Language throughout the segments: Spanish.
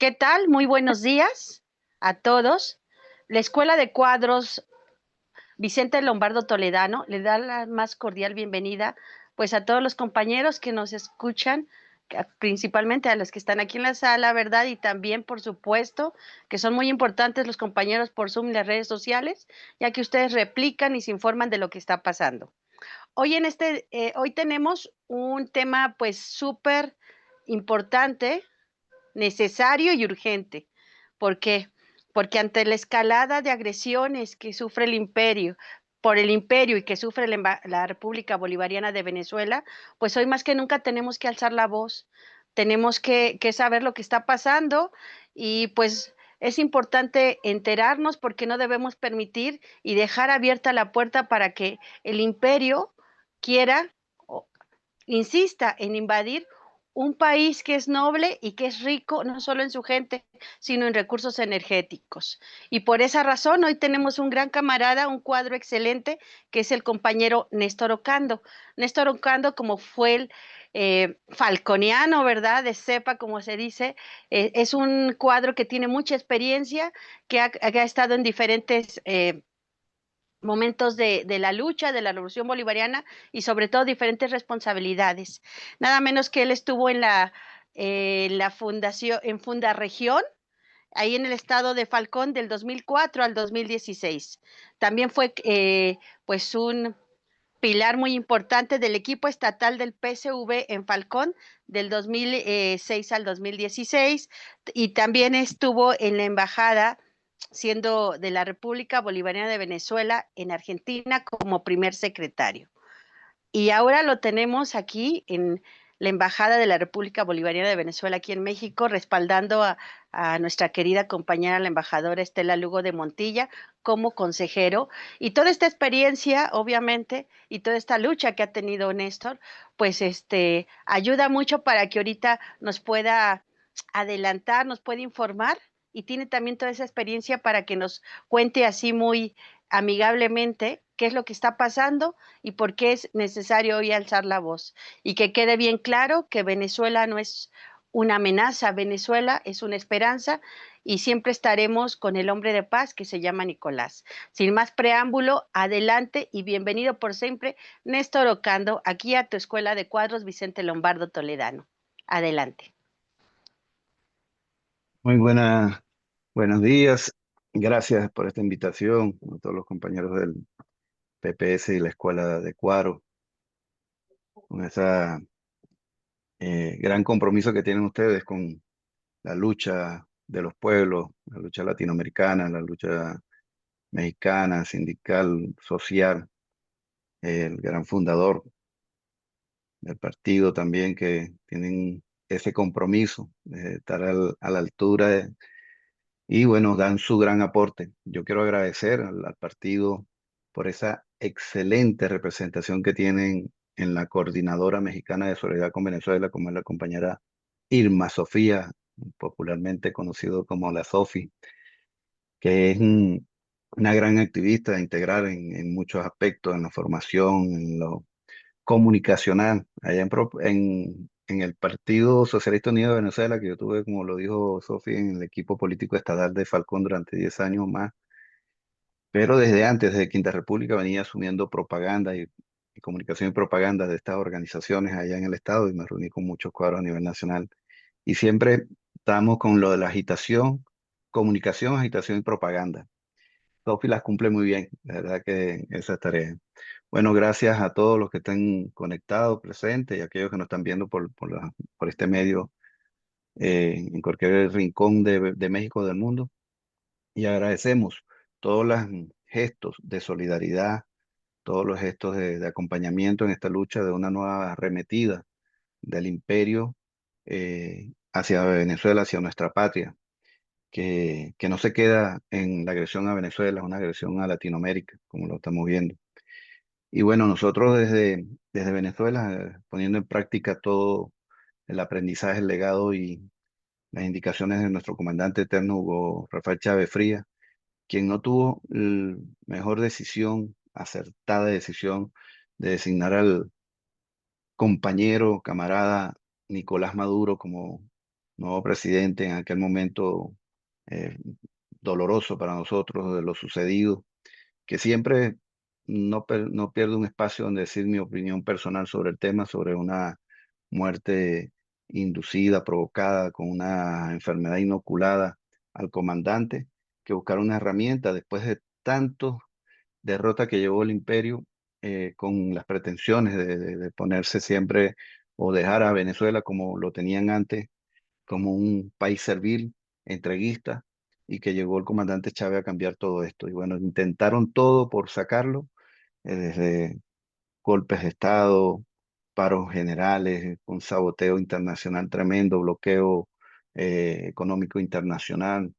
¿Qué tal? Muy buenos días a todos. La Escuela de Cuadros Vicente Lombardo Toledano le da la más cordial bienvenida pues a todos los compañeros que nos escuchan, principalmente a los que están aquí en la sala, ¿verdad? Y también, por supuesto, que son muy importantes los compañeros por Zoom y las redes sociales, ya que ustedes replican y se informan de lo que está pasando. Hoy tenemos un tema pues súper importante, necesario y urgente. ¿Por qué? Porque ante la escalada de agresiones que sufre el imperio, por el imperio y que sufre la República Bolivariana de Venezuela, pues hoy más que nunca tenemos que alzar la voz, tenemos que saber lo que está pasando y pues es importante enterarnos porque no debemos permitir y dejar abierta la puerta para que el imperio quiera o insista en invadir un país que es noble y que es rico no solo en su gente, sino en recursos energéticos. Y por esa razón hoy tenemos un gran camarada, un cuadro excelente, que es el compañero Néstor Ocando. Néstor Ocando, como fue el falconiano, ¿verdad? De cepa, como se dice, es un cuadro que tiene mucha experiencia, que ha estado en diferentes momentos de la lucha, de la revolución bolivariana y sobre todo diferentes responsabilidades. Nada menos que él estuvo en la fundación, en Fundaregión, ahí en el estado de Falcón del 2004 al 2016. También fue pues un pilar muy importante del equipo estatal del PSV en Falcón del 2006 al 2016 y también estuvo en la embajada siendo de la República Bolivariana de Venezuela en Argentina como primer secretario. Y ahora lo tenemos aquí en la Embajada de la República Bolivariana de Venezuela aquí en México, respaldando a nuestra querida compañera, la embajadora Estela Lugo de Montilla, como consejero. Y toda esta experiencia, obviamente, y toda esta lucha que ha tenido Néstor, pues ayuda mucho para que ahorita nos pueda adelantar, nos pueda informar y tiene también toda esa experiencia para que nos cuente así muy amigablemente qué es lo que está pasando y por qué es necesario hoy alzar la voz. Y que quede bien claro que Venezuela no es una amenaza, Venezuela es una esperanza y siempre estaremos con el hombre de paz que se llama Nicolás. Sin más preámbulo, adelante y bienvenido por siempre, Néstor Ocando, aquí a tu Escuela de Cuadros Vicente Lombardo Toledano. Adelante. Muy buenos días. Gracias por esta invitación a todos los compañeros del PPS y la Escuela de Cuadro, con ese gran compromiso que tienen ustedes con la lucha de los pueblos, la lucha latinoamericana, la lucha mexicana, sindical, social, el gran fundador del partido también que tienen ese compromiso de estar a la altura. Y bueno, dan su gran aporte. Yo quiero agradecer al partido por esa excelente representación que tienen en la Coordinadora Mexicana de Solidaridad con Venezuela, como es la compañera Irma Sofía, popularmente conocido como la Sofi, que es una gran activista integral en muchos aspectos, en la formación, en lo comunicacional. Allá en el Partido Socialista Unido de Venezuela, que yo tuve, como lo dijo Sofi, en el equipo político estatal de Falcón durante 10 años más, pero desde antes, desde Quinta República, venía asumiendo propaganda y comunicación y propaganda de estas organizaciones allá en el estado y me reuní con muchos cuadros a nivel nacional. Y siempre estamos con lo de la agitación, comunicación, agitación y propaganda. Sofi las cumple muy bien, la verdad que esa tarea. Bueno, gracias a todos los que estén conectados, presentes y aquellos que nos están viendo por este medio en cualquier rincón de México, del mundo. Y agradecemos todos los gestos de solidaridad, todos los gestos de acompañamiento en esta lucha de una nueva arremetida del imperio hacia Venezuela, hacia nuestra patria, que no se queda en la agresión a Venezuela, es una agresión a Latinoamérica, como lo estamos viendo. Y bueno, nosotros desde Venezuela, poniendo en práctica todo el aprendizaje, el legado y las indicaciones de nuestro comandante eterno, Hugo Rafael Chávez Frías, quien no tuvo la mejor decisión, acertada decisión de designar al compañero, camarada Nicolás Maduro como nuevo presidente en aquel momento eh, doloroso para nosotros de lo sucedido, que siempre no pierdo un espacio donde decir mi opinión personal sobre el tema, sobre una muerte inducida, provocada con una enfermedad inoculada al comandante, que buscaron una herramienta después de tantos derrota que llevó el imperio con las pretensiones de ponerse siempre o dejar a Venezuela como lo tenían antes, como un país servil, entreguista, y que llegó el comandante Chávez a cambiar todo esto. Y bueno, intentaron todo por sacarlo, desde golpes de Estado, paros generales, un saboteo internacional tremendo, bloqueo económico internacional.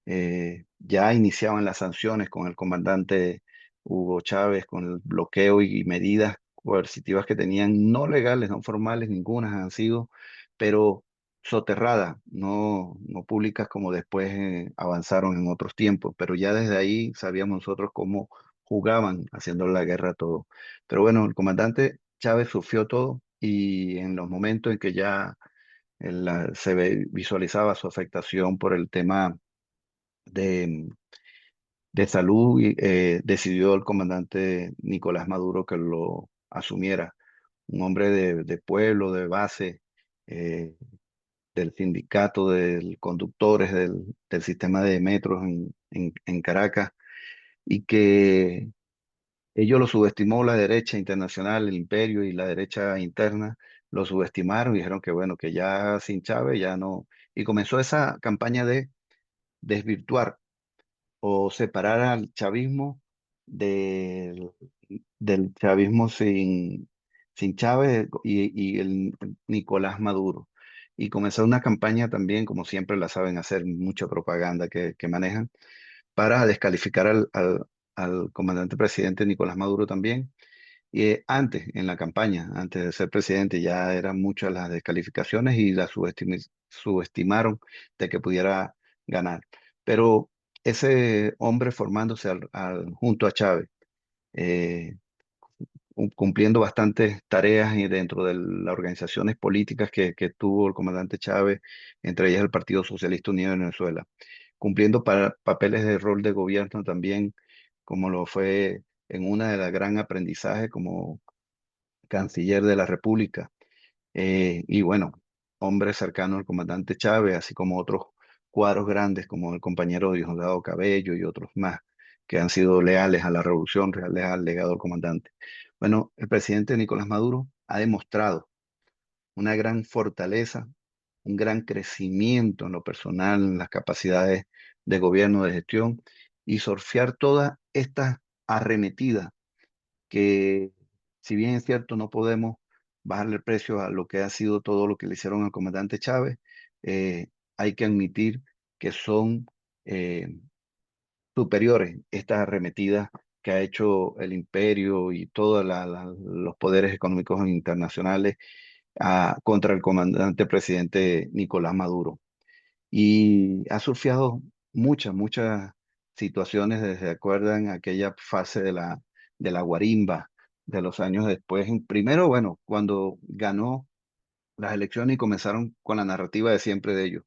Ya iniciaban las sanciones con el comandante Hugo Chávez, con el bloqueo y medidas coercitivas que tenían, no legales, no formales, ninguna han sido, pero soterradas, no públicas como después avanzaron en otros tiempos, pero ya desde ahí sabíamos nosotros cómo jugaban haciendo la guerra a todo. Pero bueno, el comandante Chávez sufrió todo y en los momentos en que ya visualizaba su afectación por el tema de, de salud, y, decidió el comandante Nicolás Maduro que lo asumiera, un hombre de pueblo, de base, eh, del sindicato de conductores del sistema de metros en Caracas, y que ellos lo subestimó la derecha internacional, el imperio y la derecha interna, lo subestimaron y dijeron que bueno, que ya sin Chávez ya no, y comenzó esa campaña de desvirtuar o separar al chavismo del, del chavismo sin Chávez y el Nicolás Maduro. Y comenzó una campaña también, como siempre la saben hacer, mucha propaganda que manejan, para descalificar al comandante presidente Nicolás Maduro también. Y antes, en la campaña, antes de ser presidente, ya eran muchas las descalificaciones y la subestimaron de que pudiera ganar. Pero ese hombre formándose junto a Chávez, eh, cumpliendo bastantes tareas y dentro de las organizaciones políticas que tuvo el comandante Chávez, entre ellas el Partido Socialista Unido de Venezuela, cumpliendo papeles de rol de gobierno también, como lo fue en una de las gran aprendizajes como canciller de la República. Y bueno, hombre cercano al comandante Chávez, así como otros cuadros grandes como el compañero Diosdado Cabello y otros más que han sido leales a la revolución, leales al legado del comandante. Bueno, el presidente Nicolás Maduro ha demostrado una gran fortaleza, un gran crecimiento en lo personal, en las capacidades de gobierno, de gestión, y surfear todas estas arremetidas que, si bien es cierto, no podemos bajarle el precio a lo que ha sido todo lo que le hicieron al comandante Chávez, eh, hay que admitir que son eh, superiores estas arremetidas que ha hecho el imperio y todos los poderes económicos internacionales contra el comandante presidente Nicolás Maduro. Y ha surfeado muchas situaciones, ¿se acuerdan? Aquella fase de la guarimba de los años después. Primero, bueno, cuando ganó las elecciones y comenzaron con la narrativa de siempre de ellos: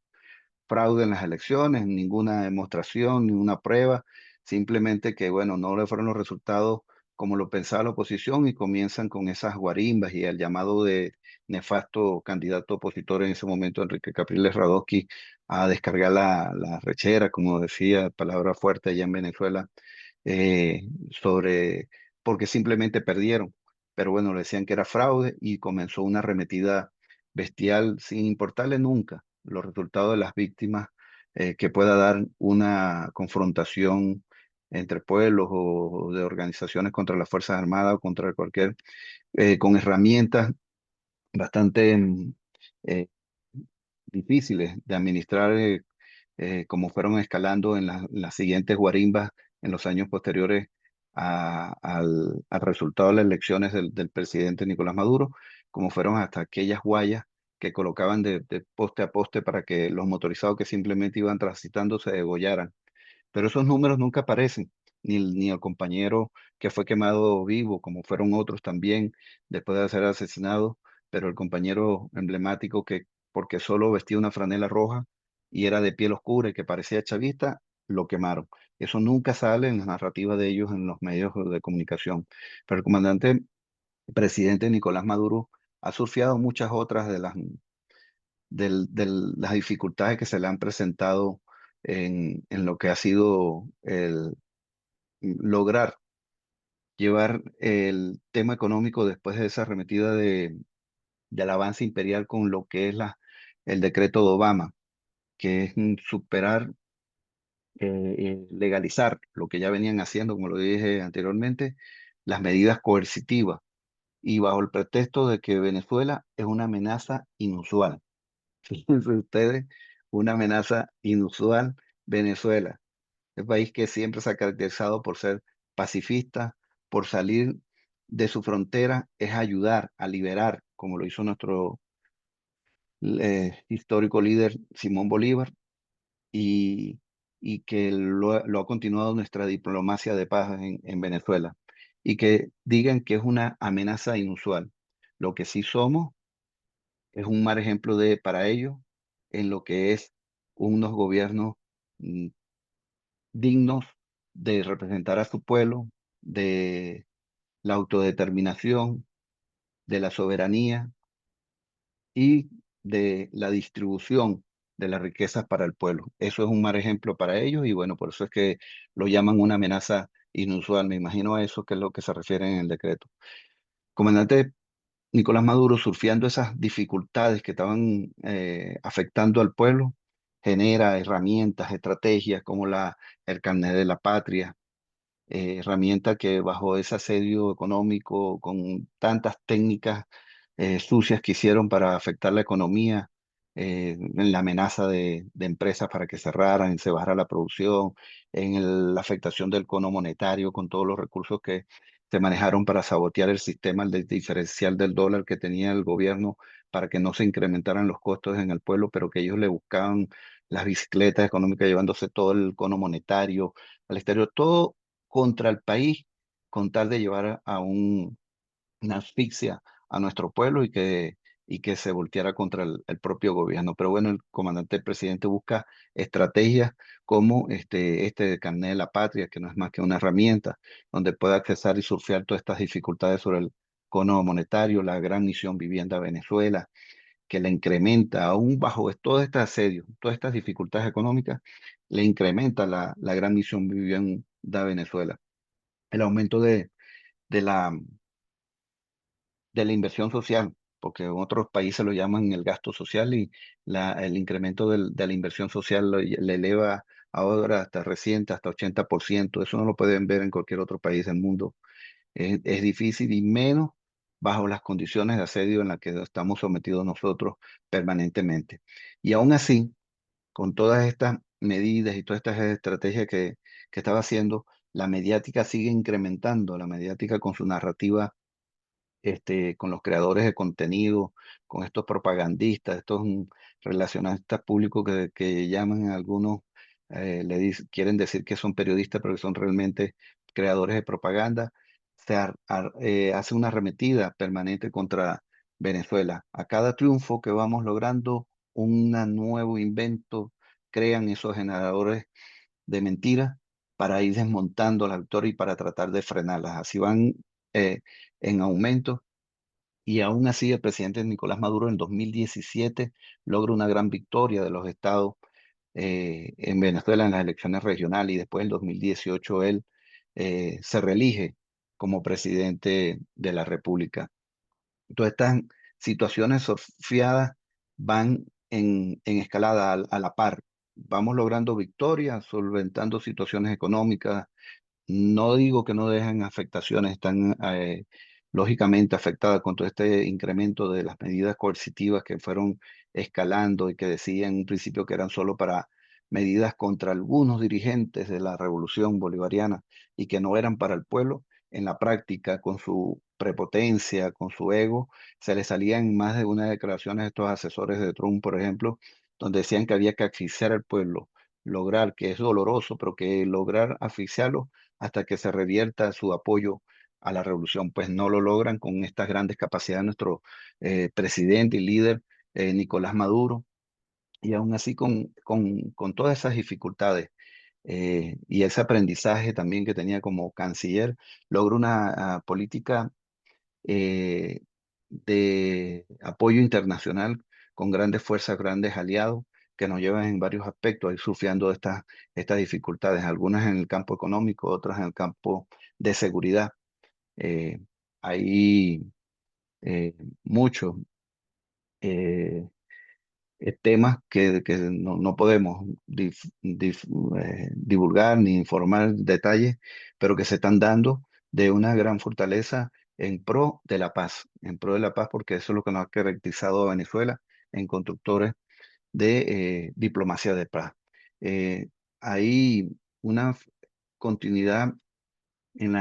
fraude en las elecciones, ninguna demostración, ninguna prueba, simplemente que, bueno, no le fueron los resultados como lo pensaba la oposición y comienzan con esas guarimbas y el llamado de nefasto candidato opositor en ese momento, Enrique Capriles Radosky, a descargar la rechera, como decía, palabra fuerte allá en Venezuela, eh, sobre, porque simplemente perdieron. Pero bueno, le decían que era fraude y comenzó una arremetida bestial sin importarle nunca los resultados de las víctimas que pueda dar una confrontación entre pueblos o de organizaciones contra las Fuerzas Armadas o contra cualquier, con herramientas bastante eh, difíciles de administrar, como fueron escalando en las siguientes guarimbas en los años posteriores al resultado de las elecciones del presidente Nicolás Maduro, como fueron hasta aquellas guayas que colocaban de poste a poste para que los motorizados que simplemente iban transitando se degollaran. Pero esos números nunca aparecen, ni el compañero que fue quemado vivo, como fueron otros también después de ser asesinados, pero el compañero emblemático que porque solo vestía una franela roja y era de piel oscura y que parecía chavista, lo quemaron. Eso nunca sale en la narrativa de ellos en los medios de comunicación. Pero el comandante presidente Nicolás Maduro ha surfeado muchas otras de las dificultades que se le han presentado en lo que ha sido el lograr llevar el tema económico después de esa arremetida del avance imperial con lo que es el decreto de Obama, que es superar, legalizar lo que ya venían haciendo, como lo dije anteriormente, las medidas coercitivas y bajo el pretexto de que Venezuela es una amenaza inusual. Fíjense ustedes, una amenaza inusual, Venezuela, el país que siempre se ha caracterizado por ser pacifista, por salir de su frontera, es ayudar a liberar, como lo hizo nuestro histórico líder Simón Bolívar, y, y que lo ha continuado nuestra diplomacia de paz en Venezuela, y que digan que es una amenaza inusual. Lo que sí somos es un mal ejemplo para ellos en lo que es unos gobiernos mm, dignos de representar a su pueblo, de la autodeterminación, de la soberanía y de la distribución de las riquezas para el pueblo. Eso es un mal ejemplo para ellos y bueno, por eso es que lo llaman una amenaza inusual. Me imagino a eso que es lo que se refiere en el decreto. Comandante Nicolás Maduro, surfeando esas dificultades que estaban afectando al pueblo, genera herramientas, estrategias como el carnet de la patria, herramienta que bajo ese asedio económico, con tantas técnicas sucias que hicieron para afectar la economía, en la amenaza de empresas para que cerraran, se bajara la producción, la afectación del cono monetario con todos los recursos que se manejaron para sabotear el sistema el diferencial del dólar que tenía el gobierno para que no se incrementaran los costos en el pueblo, pero que ellos le buscaban las bicicletas económicas llevándose todo el cono monetario al exterior, todo contra el país con tal de llevar una asfixia a nuestro pueblo y que se volteara contra el propio gobierno. Pero bueno, el comandante, el presidente busca estrategias como este carnet de la patria, que no es más que una herramienta donde pueda accesar y surfear todas estas dificultades sobre el cono monetario, la gran misión Vivienda Venezuela, que le incrementa, aún bajo todo este asedio, todas estas dificultades económicas, le incrementa la gran misión Vivienda Venezuela. El aumento de de la inversión social, porque en otros países lo llaman el gasto social y el incremento de la inversión social le eleva ahora hasta reciente, hasta 80%. Eso no lo pueden ver en cualquier otro país del mundo. Es difícil y menos bajo las condiciones de asedio en las que estamos sometidos nosotros permanentemente. Y aún así, con todas estas medidas y todas estas estrategias que estaba haciendo, la mediática sigue incrementando, la mediática con su narrativa, con los creadores de contenido, con estos propagandistas, estos relacionistas públicos que llaman a algunos, quieren decir que son periodistas, pero que son realmente creadores de propaganda, hace una arremetida permanente contra Venezuela. A cada triunfo que vamos logrando, un nuevo invento, crean esos generadores de mentiras para ir desmontando la victoria y para tratar de frenarlas. Así van en aumento y aún así, el presidente Nicolás Maduro en 2017 logra una gran victoria de los estados en Venezuela en las elecciones regionales y después en 2018 él se reelige como presidente de la República. Todas estas situaciones surfeadas van en escalada a la par. Vamos logrando victorias, solventando situaciones económicas, no digo que no dejan afectaciones, están lógicamente afectadas con todo este incremento de las medidas coercitivas que fueron escalando y que decían en un principio que eran solo para medidas contra algunos dirigentes de la revolución bolivariana y que no eran para el pueblo. En la práctica, con su prepotencia, con su ego, se les salían más de una declaración a estos asesores de Trump, por ejemplo, donde decían que había que asfixiar al pueblo, lograr, que es doloroso, pero que lograr asfixiarlo hasta que se revierta su apoyo a la revolución. Pues no lo logran con estas grandes capacidades nuestro presidente y líder Nicolás Maduro, y aún así con todas esas dificultades y ese aprendizaje también que tenía como canciller, logró una política eh, de apoyo internacional con grandes fuerzas, grandes aliados que nos llevan en varios aspectos a ir surfeando estas dificultades, algunas en el campo económico, otras en el campo de seguridad. Eh, hay muchos eh, temas que no podemos divulgar ni informar detalles, pero que se están dando de una gran fortaleza en pro de la paz, en pro de la paz, porque eso es lo que nos ha caracterizado a Venezuela en constructores de diplomacia de paz. Eh, Hay una continuidad en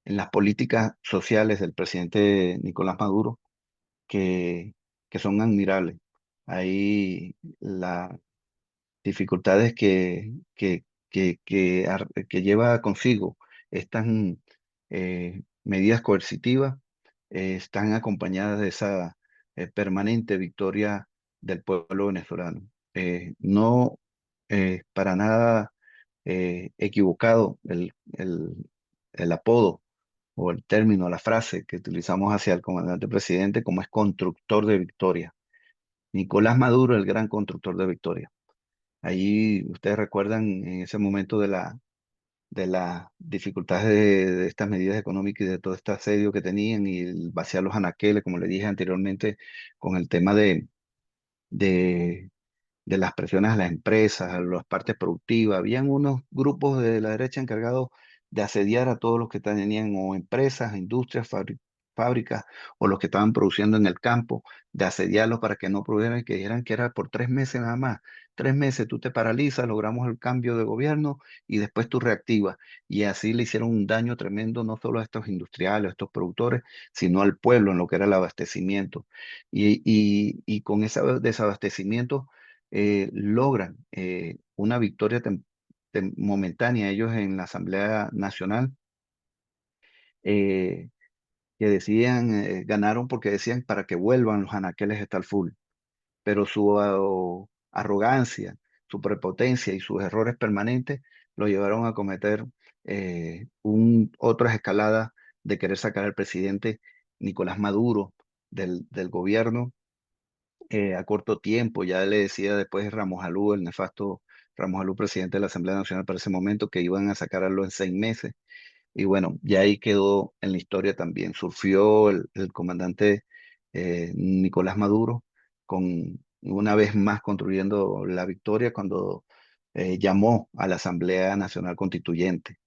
en las políticas sociales del presidente Nicolás Maduro que, que son admirables. Hay las dificultades que lleva consigo estas medidas coercitivas están acompañadas de esa permanente victoria del pueblo venezolano. No para nada equivocado el apodo o el término, la frase que utilizamos hacia el comandante presidente como es constructor de victoria. Nicolás Maduro, el gran constructor de victoria. Ahí ustedes recuerdan en ese momento de las dificultades de estas medidas económicas y de todo este asedio que tenían y el vaciar los anaqueles, como le dije anteriormente, con el tema de de las presiones a las empresas, a las partes productivas. Habían unos grupos de la derecha encargados de asediar a todos los que tenían o empresas, industrias, fábricas o los que estaban produciendo en el campo, de asediarlos para que no produjeran y que dijeran que era por 3 meses nada más. 3 meses tú te paralizas, logramos el cambio de gobierno y después tú reactivas. Y así le hicieron un daño tremendo no solo a estos industriales, a estos productores, sino al pueblo en lo que era el abastecimiento. Y con ese desabastecimiento logran una victoria momentánea ellos en la Asamblea Nacional, eh, que decían, ganaron porque decían para que vuelvan los anaqueles está al full, pero su arrogancia, su prepotencia y sus errores permanentes lo llevaron a cometer otras escaladas de querer sacar al presidente Nicolás Maduro del gobierno a corto tiempo. Ya le decía después Ramos Alú, el nefasto Ramos Alú, presidente de la Asamblea Nacional para ese momento, que iban a sacarlo en 6 meses. Y bueno, ya ahí quedó en la historia también. Surgió el comandante Nicolás Maduro con una vez más construyendo la victoria cuando llamó a la Asamblea Nacional Constituyente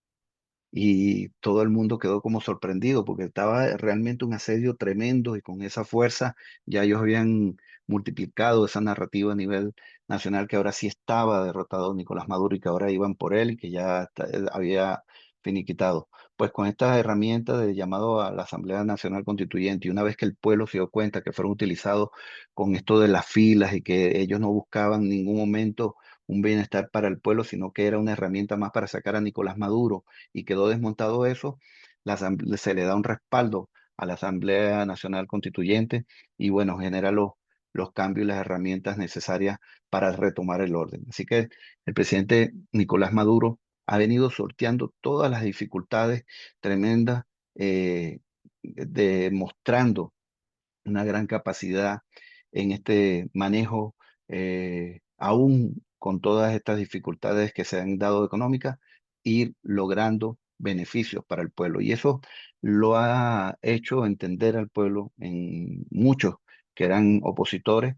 y todo el mundo quedó como sorprendido porque estaba realmente un asedio tremendo y con esa fuerza ya ellos habían multiplicado esa narrativa a nivel nacional que ahora sí estaba derrotado Nicolás Maduro y que ahora iban por él y que ya había finiquitado. Pues con esta herramienta de llamado a la Asamblea Nacional Constituyente y una vez que el pueblo se dio cuenta que fueron utilizados con esto de las filas y que ellos no buscaban en ningún momento un bienestar para el pueblo, sino que era una herramienta más para sacar a Nicolás Maduro y quedó desmontado eso, se le da un respaldo a la Asamblea Nacional Constituyente y bueno, genera los cambios y las herramientas necesarias para retomar el orden. Así que el presidente Nicolás Maduro ha venido sorteando todas las dificultades tremendas, demostrando una gran capacidad en este manejo, aún con todas estas dificultades que se han dado económicas, ir logrando beneficios para el pueblo. Y eso lo ha hecho entender al pueblo en muchos que eran opositores,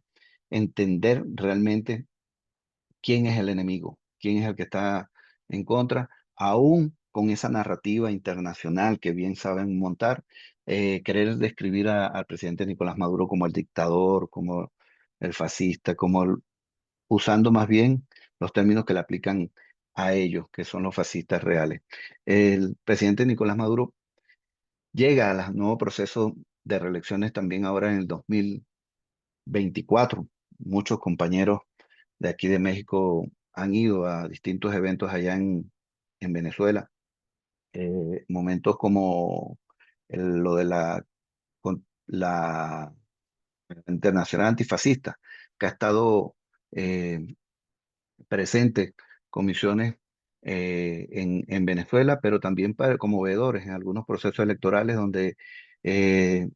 entender realmente quién es el enemigo, quién es el que está en contra, aún con esa narrativa internacional que bien saben montar, querer describir al presidente Nicolás Maduro como el dictador, como el fascista, usando más bien los términos que le aplican a ellos, que son los fascistas reales. El presidente Nicolás Maduro llega al nuevo proceso de reelecciones también ahora en el 2024. Muchos compañeros de aquí de México han ido a distintos eventos allá en Venezuela. Momentos como lo de la internacional antifascista, que ha estado eh, presente con misiones en Venezuela, pero también como veedores en algunos procesos electorales donde eh,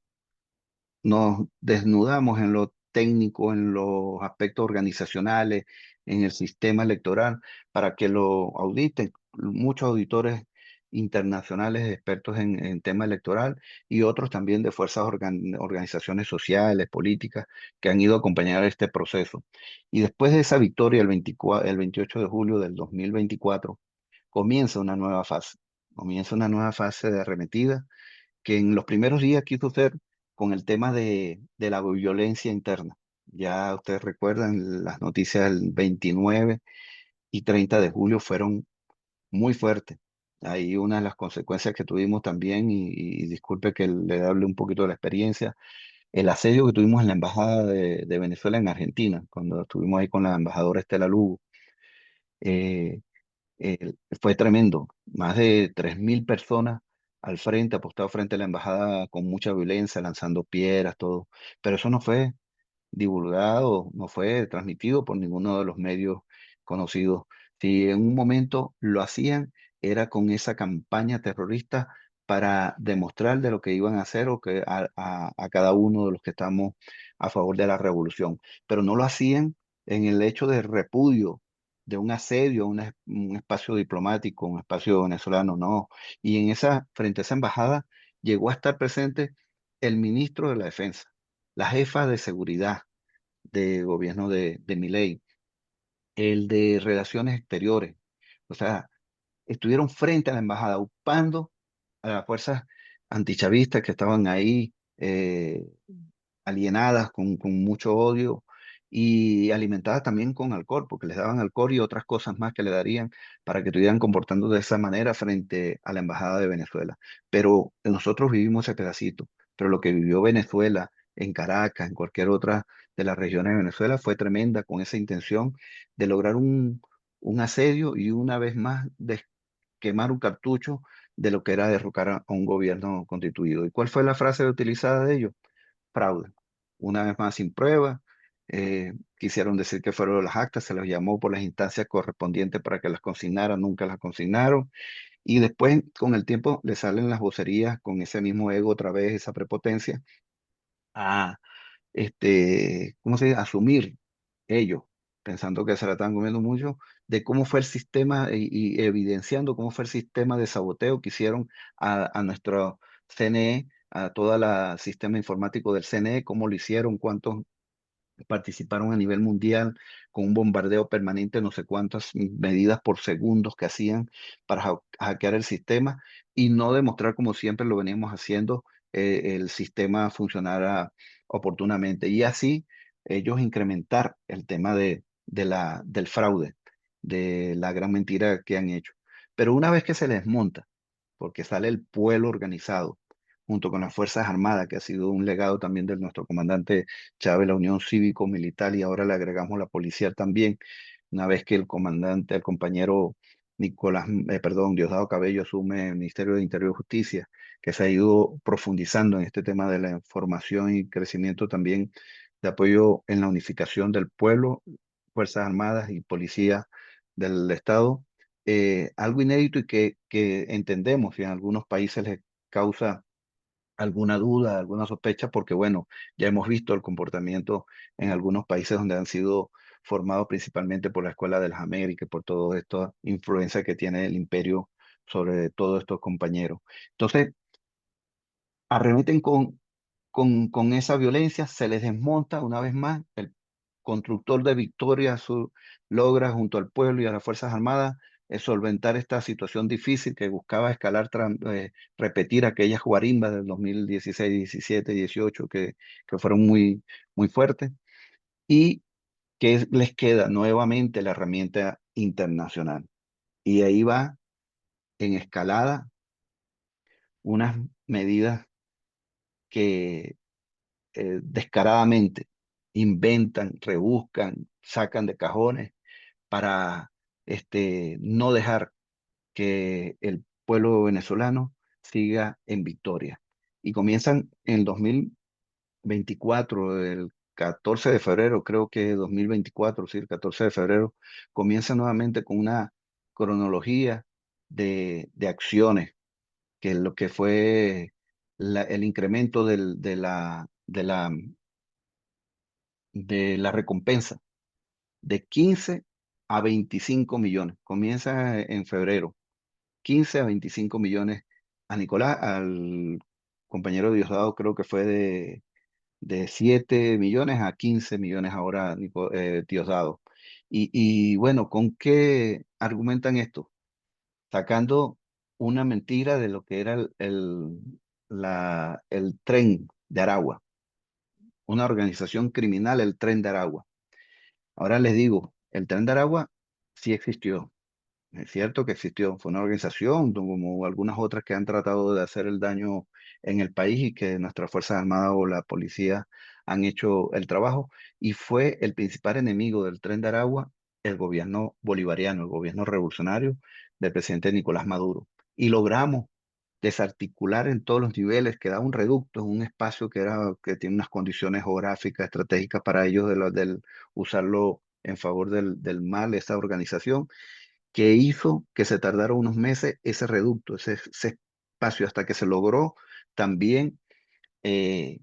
nos desnudamos en lo técnico, en los aspectos organizacionales, en el sistema electoral, para que lo auditen muchos auditores internacionales expertos en tema electoral y otros también de fuerzas organizaciones sociales, políticas, que han ido a acompañar este proceso. Y después de esa victoria, el 28 de julio del 2024 comienza una nueva fase. Comienza una nueva fase de arremetida que en los primeros días quiso ser con el tema de la violencia interna. Ya ustedes recuerdan, las noticias del 29 y 30 de julio fueron muy fuertes. Ahí una de las consecuencias que tuvimos también, y disculpe que le hable un poquito de la experiencia, el asedio que tuvimos en la Embajada de Venezuela en Argentina, cuando estuvimos ahí con la embajadora Estela Lugo. eh, Fue tremendo. Más de 3.000 personas al frente, apostados frente a la embajada con mucha violencia, lanzando piedras, todo. Pero eso no fue divulgado, no fue transmitido por ninguno de los medios conocidos. Si en un momento lo hacían, era con esa campaña terrorista para demostrar de lo que iban a hacer o que a cada uno de los que estamos a favor de la revolución. Pero no lo hacían en el hecho de repudio de un asedio, un espacio diplomático, un espacio venezolano, no. Y frente a esa embajada, llegó a estar presente el ministro de la Defensa, la jefa de seguridad del gobierno de Milei, el de Relaciones Exteriores. O sea, estuvieron frente a la embajada, upando a las fuerzas antichavistas que estaban ahí, alienadas con mucho odio y alimentadas también con alcohol, porque les daban alcohol y otras cosas más que le darían para que estuvieran comportando de esa manera frente a la embajada de Venezuela. Pero nosotros vivimos ese pedacito, pero lo que vivió Venezuela en Caracas, en cualquier otra de las regiones de Venezuela, fue tremenda con esa intención de lograr un asedio y una vez más de quemar un cartucho de lo que era derrocar a un gobierno constituido. ¿Y cuál fue la frase utilizada de ellos? Fraude. Una vez más sin prueba. Quisieron decir que fueron las actas, se las llamó por las instancias correspondientes para que las consignaran, nunca las consignaron. Y después, con el tiempo, le salen las vocerías con ese mismo ego otra vez, esa prepotencia, a ¿cómo se dice? Asumir ellos, pensando que se la están comiendo mucho, de cómo fue el sistema y evidenciando cómo fue el sistema de saboteo que hicieron a nuestro CNE, a todo el sistema informático del CNE, cómo lo hicieron, cuántos participaron a nivel mundial con un bombardeo permanente, no sé cuántas medidas por segundos que hacían para hackear el sistema y no demostrar como siempre lo veníamos haciendo, el sistema funcionara oportunamente. Y así ellos incrementar el tema del fraude, de la gran mentira que han hecho. Pero una vez que se les monta, porque sale el pueblo organizado, junto con las Fuerzas Armadas, que ha sido un legado también de nuestro comandante Chávez, la Unión Cívico-Militar, y ahora le agregamos la policía también, una vez que el comandante, el compañero Diosdado Cabello asume el Ministerio de Interior y Justicia, que se ha ido profundizando en este tema de la formación y crecimiento también de apoyo en la unificación del pueblo, Fuerzas Armadas y Policía del Estado, algo inédito y que entendemos y en algunos países les causa alguna duda, alguna sospecha, porque bueno, ya hemos visto el comportamiento en algunos países donde han sido formados principalmente por la Escuela de las Américas, por toda esta influencia que tiene el imperio sobre todos estos compañeros. Entonces, arremeten con esa violencia, se les desmonta una vez más. El constructor de victoria logra junto al pueblo y a las Fuerzas Armadas solventar esta situación difícil que buscaba escalar, repetir aquellas guarimbas del 2016, 17, 18 que fueron muy, muy fuertes y que les queda nuevamente la herramienta internacional. Y ahí va en escalada unas medidas que descaradamente inventan, rebuscan, sacan de cajones para no dejar que el pueblo venezolano siga en victoria. Y comienzan en el 2024 24, el 14 de febrero, creo que 2024, sí, el 14 de febrero, comienza nuevamente con una cronología de acciones, que lo que fue el incremento de la recompensa de 15 a 25 millones. Comienza en febrero, 15 a 25 millones a Nicolás, al compañero Diosdado creo que fue de 7 millones a 15 millones ahora Diosdado. Y bueno, ¿con qué argumentan esto? Sacando una mentira de lo que era el Tren de Aragua, una organización criminal, el Tren de Aragua. Ahora les digo, el Tren de Aragua sí existió. Es cierto que existió, fue una organización como algunas otras que han tratado de hacer el daño en el país y que nuestras Fuerzas Armadas o la policía han hecho el trabajo y fue el principal enemigo del Tren de Aragua, el gobierno bolivariano, el gobierno revolucionario del presidente Nicolás Maduro. Y logramos desarticular en todos los niveles, que da un reducto, un espacio que tiene unas condiciones geográficas, estratégicas para ellos del usarlo en favor del mal, esa organización que hizo que se tardara unos meses ese reducto, ese espacio, hasta que se logró también eh,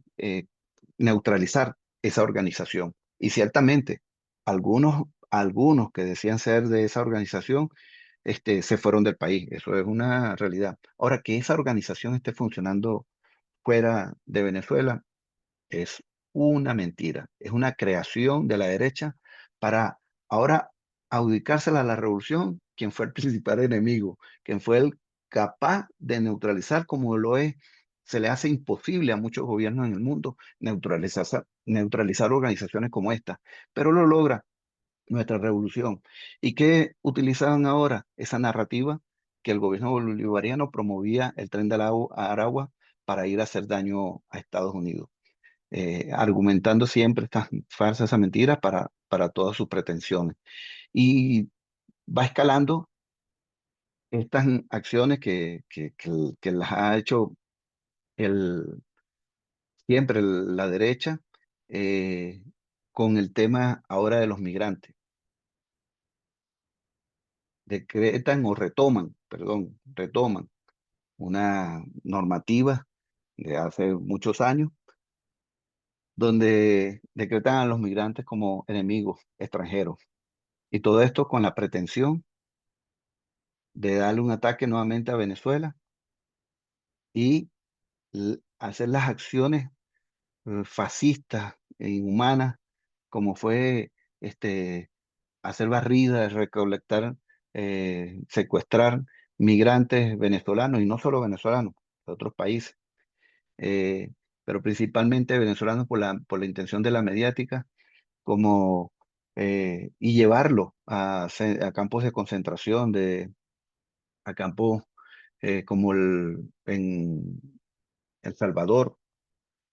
neutralizar esa organización. Y ciertamente, algunos que decían ser de esa organización, se fueron del país. Eso es una realidad. Ahora, que esa organización esté funcionando fuera de Venezuela, es una mentira, es una creación de la derecha para ahora adjudicársela a la revolución, quien fue el principal enemigo, quien fue el capaz de neutralizar como lo es. Se le hace imposible a muchos gobiernos en el mundo neutralizar organizaciones como esta, pero lo logra nuestra revolución. ¿Y qué utilizaban ahora? Esa narrativa que el gobierno bolivariano promovía el tren de Aragua para ir a hacer daño a Estados Unidos, argumentando siempre estas falsas, esas mentiras para todas sus pretensiones. Y va escalando estas acciones que las ha hecho el, siempre la derecha, eh, con el tema ahora de los migrantes. Decretan o retoman, perdón, retoman una normativa de hace muchos años donde decretan a los migrantes como enemigos extranjeros. Y todo esto con la pretensión de darle un ataque nuevamente a Venezuela y hacer las acciones fascistas e inhumanas, como fue hacer barridas, recolectar, secuestrar migrantes venezolanos, y no solo venezolanos, de otros países, eh, pero principalmente venezolanos por la intención de la mediática, como, y llevarlos a campos de concentración, a campos como en El Salvador,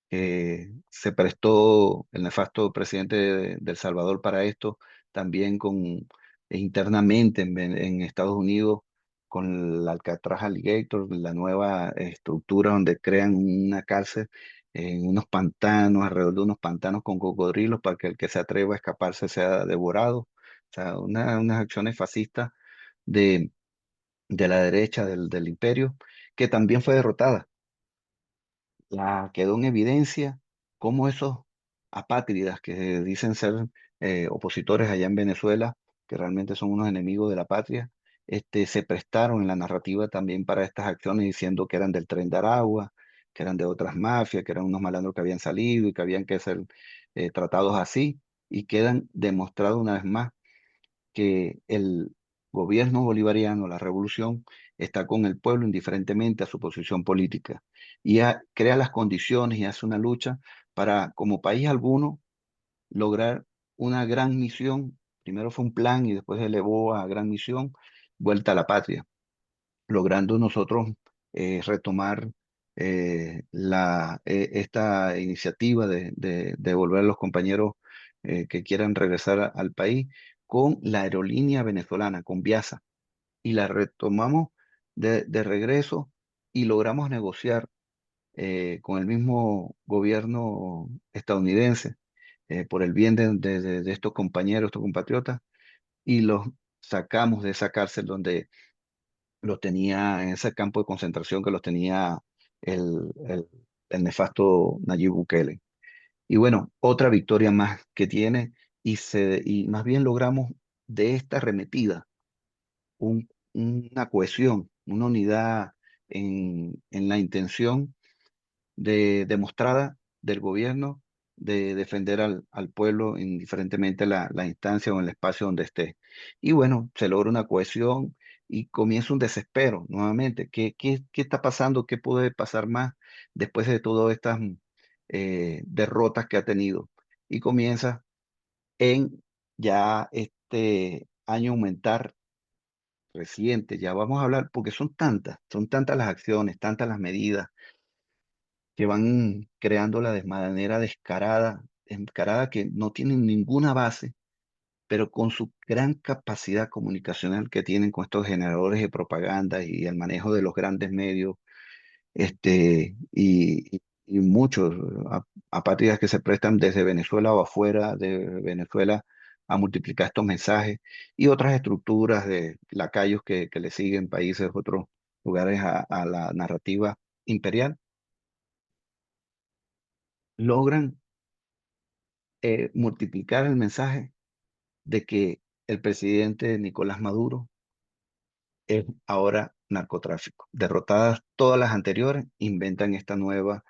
que se prestó el nefasto presidente de El Salvador para esto, también internamente en Estados Unidos, con el Alcatraz Alligator, la nueva estructura donde crean una cárcel en unos pantanos, alrededor de unos pantanos con cocodrilos, para que el que se atreva a escaparse sea devorado. O sea, unas acciones fascistas de, de la derecha del imperio, que también fue derrotada. Quedó en evidencia cómo esos apátridas que dicen ser opositores allá en Venezuela, que realmente son unos enemigos de la patria, se prestaron en la narrativa también para estas acciones, diciendo que eran del Tren de Aragua, que eran de otras mafias, que eran unos malandros que habían salido y que habían que ser tratados así, y quedan demostrados una vez más que el gobierno bolivariano, la revolución, está con el pueblo indiferentemente a su posición política, y crea las condiciones y hace una lucha para, como país alguno, lograr una gran misión. Primero fue un plan y después se elevó a gran misión, vuelta a la patria, logrando nosotros retomar esta iniciativa de volver a los compañeros que quieran regresar al país con la aerolínea venezolana, con Viasa, y la retomamos de regreso y logramos negociar con el mismo gobierno estadounidense, por el bien de estos compañeros, estos compatriotas, y los sacamos de esa cárcel donde los tenía, en ese campo de concentración que los tenía el, el, el nefasto Nayib Bukele. Y bueno, otra victoria más que tiene y más bien logramos de esta arremetida una cohesión, una unidad en la intención demostrada del gobierno de defender al pueblo indiferentemente la instancia o el espacio donde esté. Y bueno, se logra una cohesión y comienza un desespero nuevamente. ¿Qué está pasando? ¿Qué puede pasar más después de todas estas derrotas que ha tenido? Y comienza en ya este año aumentar reciente, ya vamos a hablar, porque son tantas las acciones, tantas las medidas que van creándola de manera descarada que no tienen ninguna base, pero con su gran capacidad comunicacional que tienen con estos generadores de propaganda y el manejo de los grandes medios, y muchos apátridas que se prestan desde Venezuela o afuera de Venezuela a multiplicar estos mensajes y otras estructuras de lacayos que le siguen países, otros lugares a la narrativa imperial, logran multiplicar el mensaje de que el presidente Nicolás Maduro es ahora narcotráfico. Derrotadas todas las anteriores, inventan esta nueva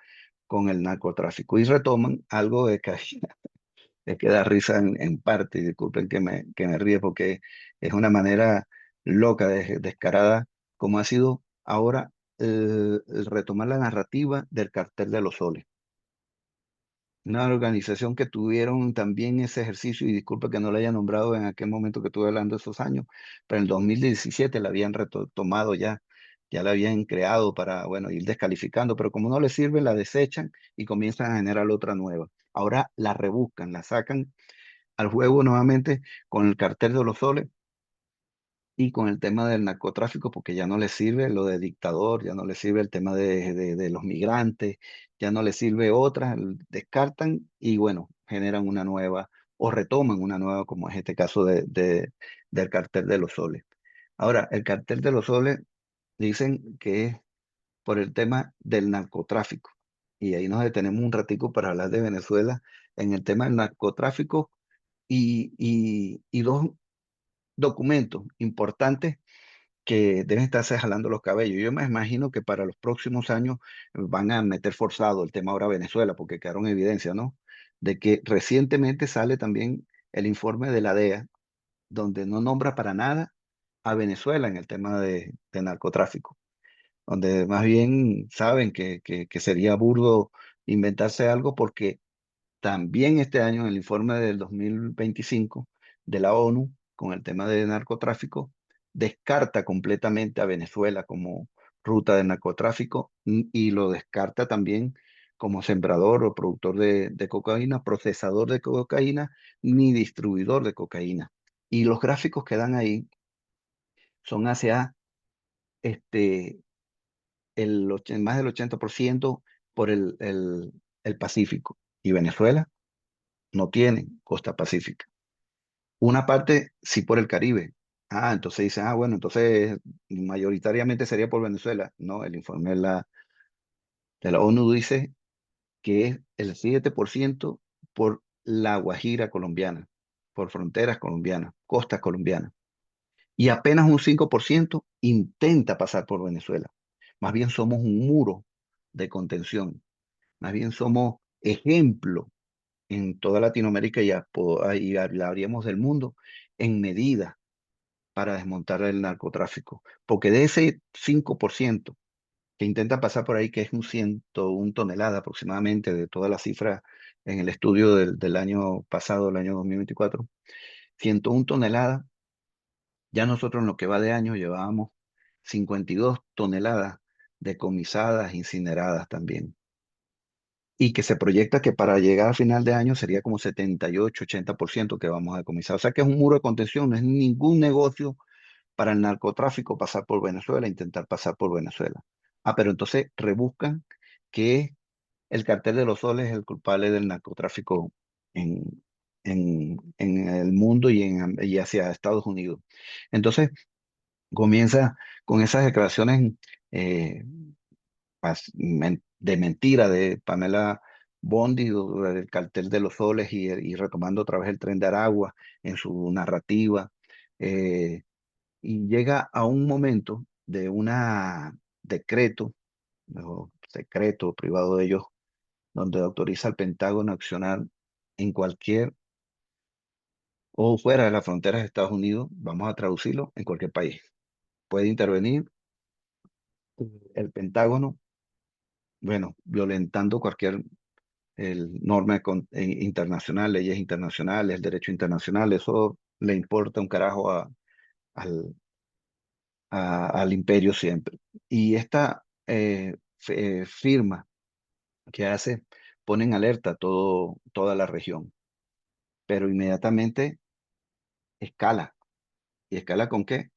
con el narcotráfico y retoman algo de que da risa en parte, y disculpen que me ríe porque es una manera loca, descarada, como ha sido ahora el retomar la narrativa del cartel de los soles. Una organización que tuvieron también ese ejercicio, y disculpa que no la haya nombrado en aquel momento que estuve hablando de esos años, pero en el 2017 la habían retomado ya la habían creado para, bueno, ir descalificando, pero como no les sirve, la desechan y comienzan a generar otra nueva. Ahora la rebuscan, la sacan al juego nuevamente con el cartel de los soles y con el tema del narcotráfico, porque ya no les sirve lo de dictador, ya no les sirve el tema de los migrantes, ya no les sirve otras, descartan y bueno, generan una nueva o retoman una nueva, como es este caso del cartel de los soles. Ahora, el cartel de los soles dicen que es por el tema del narcotráfico. Y ahí nos detenemos un ratico para hablar de Venezuela en el tema del narcotráfico y dos documentos importantes que deben estarse jalando los cabellos. Yo me imagino que para los próximos años van a meter forzado el tema ahora Venezuela, porque quedaron en evidencia, ¿no? De que recientemente sale también el informe de la DEA, donde no nombra para nada a Venezuela en el tema de narcotráfico, donde más bien saben que sería burdo inventarse algo porque también este año, en el informe del 2025 de la ONU, con el tema de narcotráfico, descarta completamente a Venezuela como ruta de narcotráfico y lo descarta también como sembrador o productor de cocaína, procesador de cocaína, ni distribuidor de cocaína. Y los gráficos que dan ahí son hacia este, más del 80% por el Pacífico. Y Venezuela no tiene costa pacífica. Una parte sí por el Caribe. Ah, entonces dicen, ah, bueno, entonces mayoritariamente sería por Venezuela. No, el informe de la ONU dice que es el 7% por la Guajira colombiana, por fronteras colombianas, costas colombianas. Y apenas un 5% intenta pasar por Venezuela. Más bien somos un muro de contención. Más bien somos ejemplo en toda Latinoamérica y hablaríamos del mundo en medida para desmontar el narcotráfico. Porque de ese 5% que intenta pasar por ahí, que es un 101 tonelada aproximadamente de toda la cifra en el estudio del año pasado, el año 2024, 101 toneladas, ya nosotros en lo que va de año llevábamos 52 toneladas decomisadas, incineradas también. Y que se proyecta que para llegar a final de año sería como 78-80% que vamos a decomisar. O sea que es un muro de contención, no es ningún negocio para el narcotráfico pasar por Venezuela, intentar pasar por Venezuela. Ah, pero entonces rebuscan que el Cartel de los Soles es el culpable del narcotráfico en, en el mundo y hacia Estados Unidos. Entonces, comienza con esas declaraciones eh, de mentira de Pamela Bondi, del Cartel de los Soles y retomando otra vez el Tren de Aragua en su narrativa. eh, y llega a un momento de un decreto, o secreto privado de ellos, donde autoriza al Pentágono a accionar en cualquier o fuera de las fronteras de Estados Unidos, vamos a traducirlo, en cualquier país. Puede intervenir el Pentágono, bueno, violentando cualquier norma internacional, leyes internacionales, el derecho internacional, eso le importa un carajo al, al imperio siempre. Y esta firma que hace pone en alerta toda la región, pero inmediatamente escala. ¿Y escala con qué?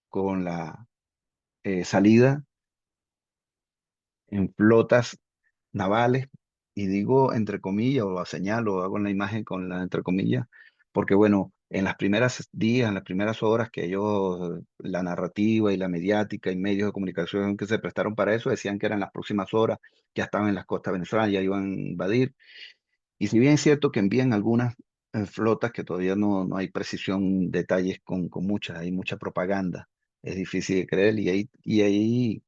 Con la salida en flotas navales, y digo entre comillas, o señalo, hago la imagen con la entre comillas, porque bueno, en las primeras días, en las primeras horas que ellos, la narrativa y la mediática y medios de comunicación que se prestaron para eso, decían que eran las próximas horas, ya estaban en las costas venezolanas, ya iban a invadir. Y si bien es cierto que envían algunas flotas que todavía no hay precisión, detalles con muchas, hay mucha propaganda, es difícil de creer, y ahí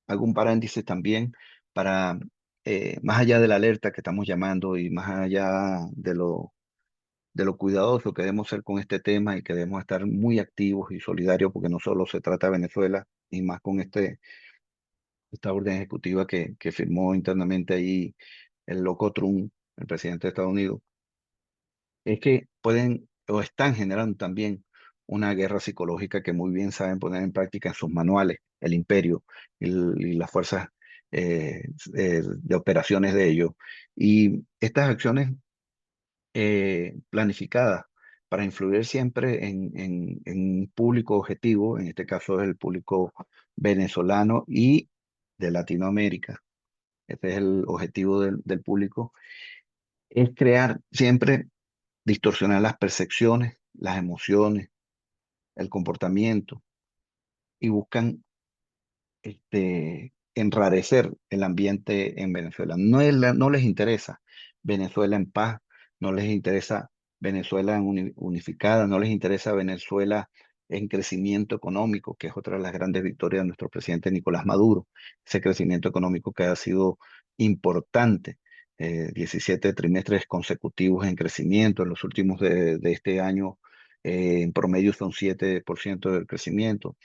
hago un paréntesis también para, más allá de la alerta que estamos llamando y más allá de lo cuidadoso que debemos ser con este tema y que debemos estar muy activos y solidarios, porque no solo se trata de Venezuela, y más con esta orden ejecutiva que firmó internamente ahí el loco Trump, el presidente de Estados Unidos, es que pueden o están generando también una guerra psicológica que muy bien saben poner en práctica en sus manuales, el imperio y las fuerzas eh, de operaciones de ellos. Y estas acciones planificadas para influir siempre en un público objetivo, en este caso es el público venezolano y de Latinoamérica. Este es el objetivo del público, es crear siempre, distorsionar las percepciones, las emociones, el comportamiento, y buscan enrarecer el ambiente en Venezuela. No les interesa Venezuela en paz, no les interesa Venezuela unificada, no les interesa Venezuela en crecimiento económico, que es otra de las grandes victorias de nuestro presidente Nicolás Maduro, ese crecimiento económico que ha sido importante. 17 trimestres consecutivos en crecimiento, en los últimos de este año en promedio son 7% del crecimiento,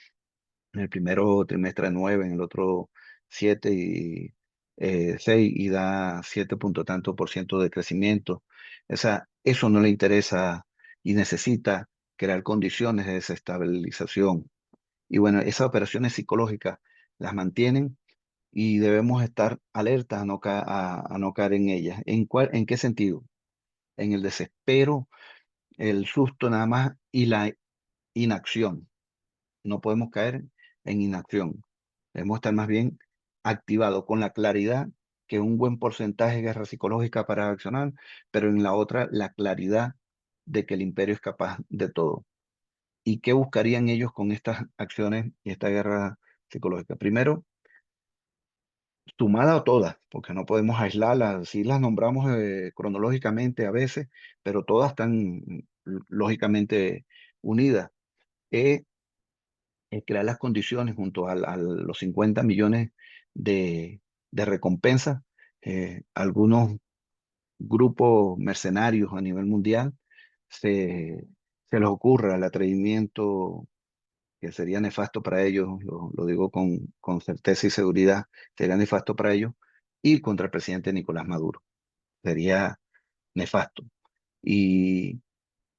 en el primero trimestre 9, en el otro 7 y 6, y da 7 punto tanto por ciento de crecimiento. O sea, eso no le interesa y necesita crear condiciones de desestabilización. Y bueno, esas operaciones psicológicas las mantienen y debemos estar alertas a no caer en ellas. ¿En qué sentido? En el desespero, el susto nada más y la inacción. No podemos caer en inacción. Debemos estar más bien activados con la claridad que un buen porcentaje de guerra psicológica para accionar, pero en la otra, la claridad de que el imperio es capaz de todo. ¿Y qué buscarían ellos con estas acciones y esta guerra psicológica? Primero, sumada a todas, porque no podemos aislarlas, sí las nombramos cronológicamente a veces, pero todas están lógicamente unidas. Eh, Crear las condiciones junto a los 50 millones de recompensa. Algunos grupos mercenarios a nivel mundial se, se les ocurra el atrevimiento que sería nefasto para ellos, lo digo con certeza y seguridad, sería nefasto para ellos, ir contra el presidente Nicolás Maduro. Sería nefasto. Y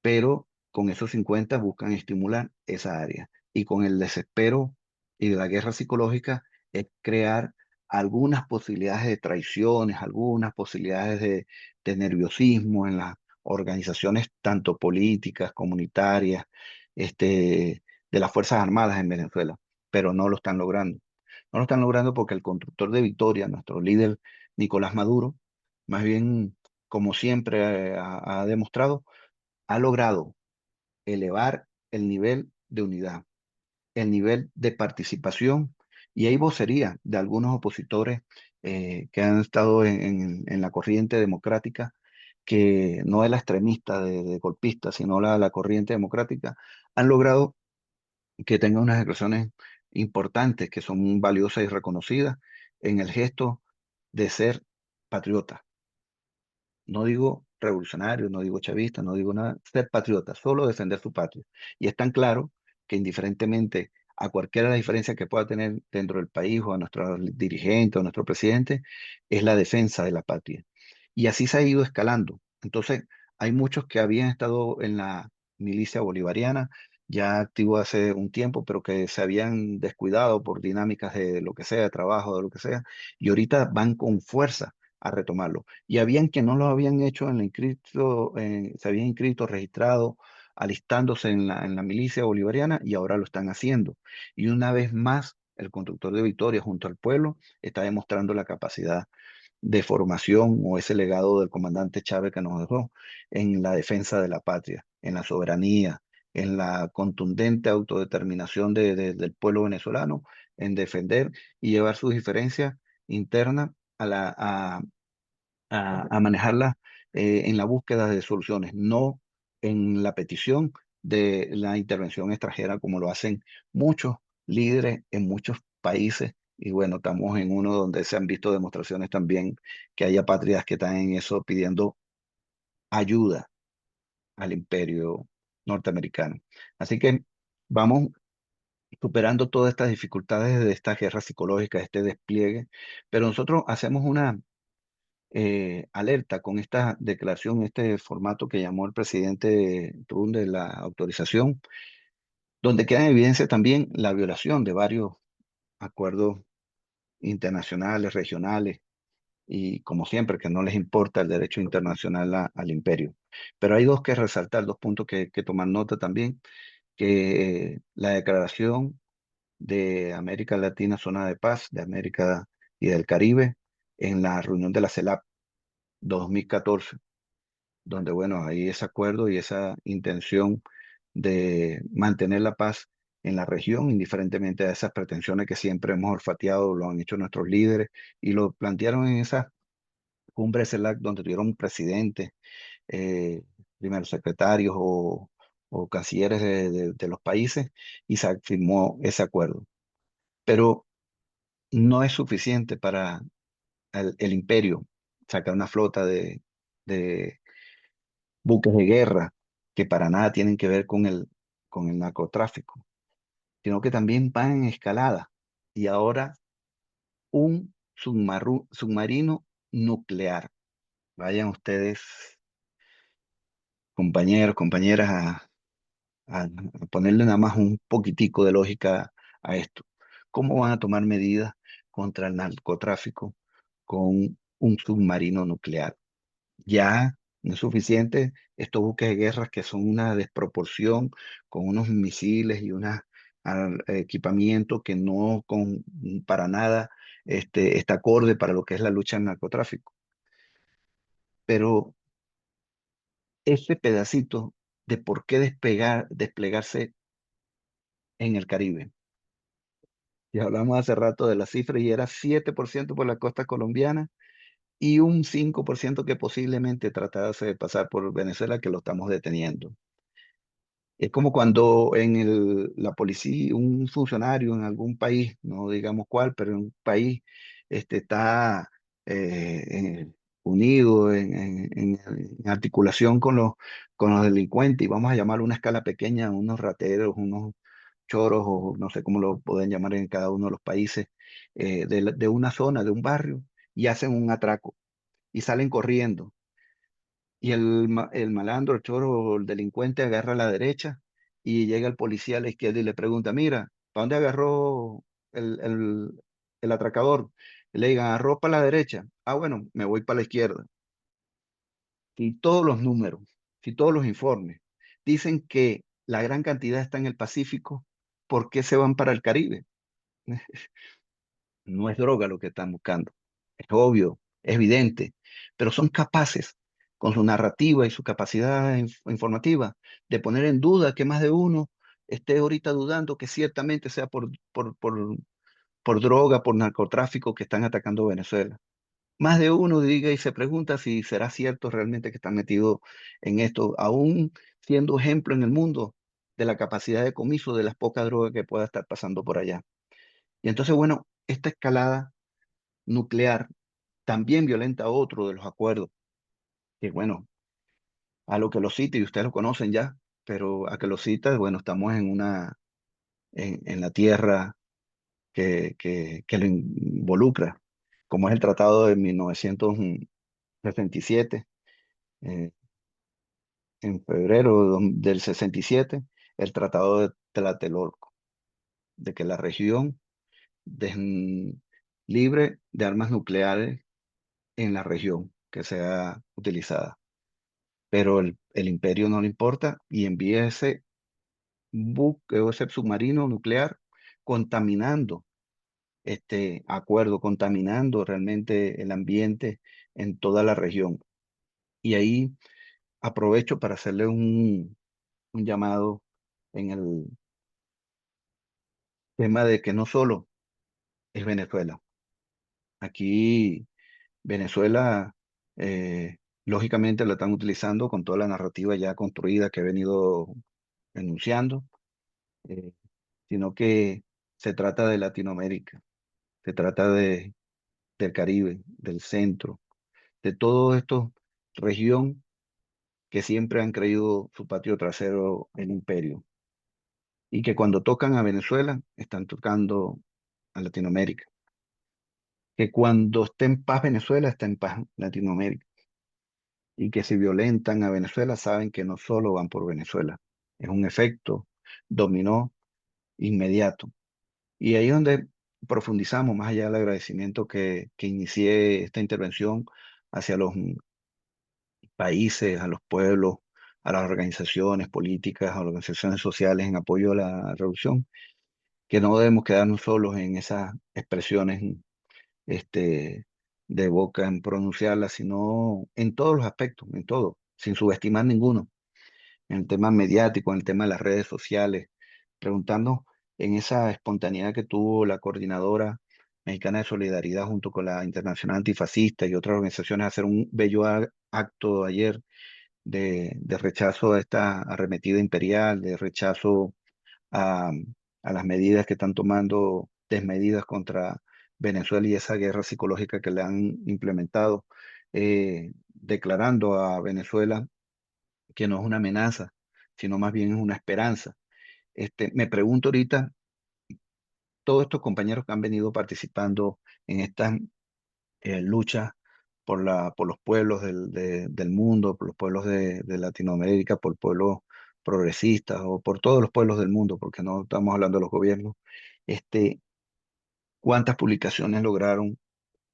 pero con esos 50 buscan estimular esa área. Y con el desespero y de la guerra psicológica es crear algunas posibilidades de traiciones, algunas posibilidades de nerviosismo en las organizaciones tanto políticas, comunitarias, de las Fuerzas Armadas en Venezuela, pero no lo están logrando. No lo están logrando porque el constructor de victoria, nuestro líder Nicolás Maduro, más bien, como siempre ha demostrado, ha logrado elevar el nivel de unidad, el nivel de participación, y hay vocería de algunos opositores que han estado en la corriente democrática, que no es la extremista de golpista, sino la corriente democrática, han logrado que tenga unas expresiones importantes que son valiosas y reconocidas en el gesto de ser patriota. No digo revolucionario, no digo chavista, no digo nada, ser patriota, solo defender su patria. Y es tan claro que indiferentemente a cualquiera de las diferencias que pueda tener dentro del país o a nuestros dirigentes o a nuestro presidente, es la defensa de la patria. Y así se ha ido escalando. Entonces, hay muchos que habían estado en la milicia bolivariana, ya activo hace un tiempo, pero que se habían descuidado por dinámicas de lo que sea, trabajo, de lo que sea, y ahorita van con fuerza a retomarlo. Y habían que no lo habían hecho en la inscrito, se habían inscrito, registrado, alistándose en la milicia bolivariana, y ahora lo están haciendo. Y una vez más, el constructor de Victoria junto al pueblo está demostrando la capacidad de formación o ese legado del comandante Chávez que nos dejó en la defensa de la patria, en la soberanía, en la contundente autodeterminación del pueblo venezolano, en defender y llevar sus diferencias internas a manejarla en la búsqueda de soluciones, no en la petición de la intervención extranjera, como lo hacen muchos líderes en muchos países. Y bueno, estamos en uno donde se han visto demostraciones también que haya patrias que están en eso pidiendo ayuda al imperio norteamericano. Así que vamos superando todas estas dificultades de esta guerra psicológica, este despliegue, pero nosotros hacemos una alerta con esta declaración, este formato que llamó el presidente Trump de la autorización, donde queda en evidencia también la violación de varios acuerdos internacionales, regionales, y como siempre, que no les importa el derecho internacional al imperio. Pero hay dos que resaltar, dos puntos que tomar nota también, que la declaración de América Latina, Zona de Paz, de América y del Caribe, en la reunión de la CELAC 2014, donde, bueno, hay ese acuerdo y esa intención de mantener la paz en la región, indiferentemente de esas pretensiones que siempre hemos olfateado, lo han hecho nuestros líderes y lo plantearon en esa cumbre CELAC donde tuvieron presidentes, eh, primeros secretarios o cancilleres de los países, y se firmó ese acuerdo. Pero no es suficiente para el imperio sacar una flota de buques de guerra que para nada tienen que ver con el narcotráfico, sino que también van en escalada. Y ahora un submarino nuclear. Vayan ustedes, compañeros, compañeras, a ponerle nada más un poquitico de lógica a esto. ¿Cómo van a tomar medidas contra el narcotráfico con un submarino nuclear? Ya no es suficiente estos buques de guerra que son una desproporción, con unos misiles y un equipamiento que no para nada está acorde para lo que es la lucha al narcotráfico. Pero ese pedacito de por qué desplegarse en el Caribe. Y hablamos hace rato de la cifra y era 7% por la costa colombiana y un 5% que posiblemente tratase de pasar por Venezuela, que lo estamos deteniendo. Es como cuando la policía, un funcionario en algún país, no digamos cuál, pero en un país está unido en articulación con los delincuentes, y vamos a llamarlo una escala pequeña, unos rateros, unos choros, o no sé cómo lo pueden llamar en cada uno de los países, de una zona, de un barrio, y hacen un atraco y salen corriendo. Y el malandro, el choro o el delincuente agarra a la derecha y llega el policía a la izquierda y le pregunta, mira, ¿para dónde agarró el atracador? Y le digan, agarró para la derecha. Ah, bueno, me voy para la izquierda. Si todos los números, si todos los informes dicen que la gran cantidad está en el Pacífico, ¿por qué se van para el Caribe? no es droga lo que están buscando. Es obvio, es evidente, pero son capaces, con su narrativa y su capacidad informativa, de poner en duda que más de uno esté ahorita dudando que ciertamente sea por droga, por narcotráfico que están atacando Venezuela. Más de uno diga y se pregunta si será cierto realmente que están metidos en esto, aún siendo ejemplo en el mundo de la capacidad de comiso de las pocas drogas que pueda estar pasando por allá. Y entonces, bueno, esta escalada nuclear también violenta otro de los acuerdos, que bueno, a lo que lo cite, y ustedes lo conocen ya, pero a que lo cita, bueno, estamos en la tierra que lo involucra, como es el Tratado de 1967, eh, en febrero del 67, el Tratado de Tlatelolco, de que la región des- libre de armas nucleares en la región que sea utilizada. Pero el imperio no le importa y envía ese buque o ese submarino nuclear contaminando este acuerdo, contaminando realmente el ambiente en toda la región. Y ahí aprovecho para hacerle un llamado en el tema de que no solo es Venezuela. Aquí Venezuela, lógicamente, la están utilizando con toda la narrativa ya construida que he venido enunciando, eh, sino que se trata de Latinoamérica, se trata del Caribe, del centro, de todo esto región que siempre han creído su patio trasero el imperio y que cuando tocan a Venezuela están tocando a Latinoamérica, que cuando esté en paz Venezuela está en paz Latinoamérica y que si violentan a Venezuela saben que no solo van por Venezuela, es un efecto dominó inmediato. Y ahí es donde profundizamos, más allá del agradecimiento que inicié esta intervención hacia los países, a los pueblos, a las organizaciones políticas, a las organizaciones sociales en apoyo a la revolución, que no debemos quedarnos solos en esas expresiones este, de boca en pronunciarlas, sino en todos los aspectos, en todo, sin subestimar ninguno, en el tema mediático, en el tema de las redes sociales, preguntando en esa espontaneidad que tuvo la coordinadora mexicana de solidaridad junto con la Internacional Antifascista y otras organizaciones, hacer un bello acto ayer de rechazo a esta arremetida imperial, de rechazo a, a las medidas que están tomando desmedidas contra Venezuela y esa guerra psicológica que le han implementado, declarando a Venezuela que no es una amenaza, sino más bien es una esperanza. Me pregunto ahorita, todos estos compañeros que han venido participando en estas luchas por los pueblos del mundo, por los pueblos de Latinoamérica, por pueblos progresistas o por todos los pueblos del mundo, porque no estamos hablando de los gobiernos, este, ¿cuántas publicaciones lograron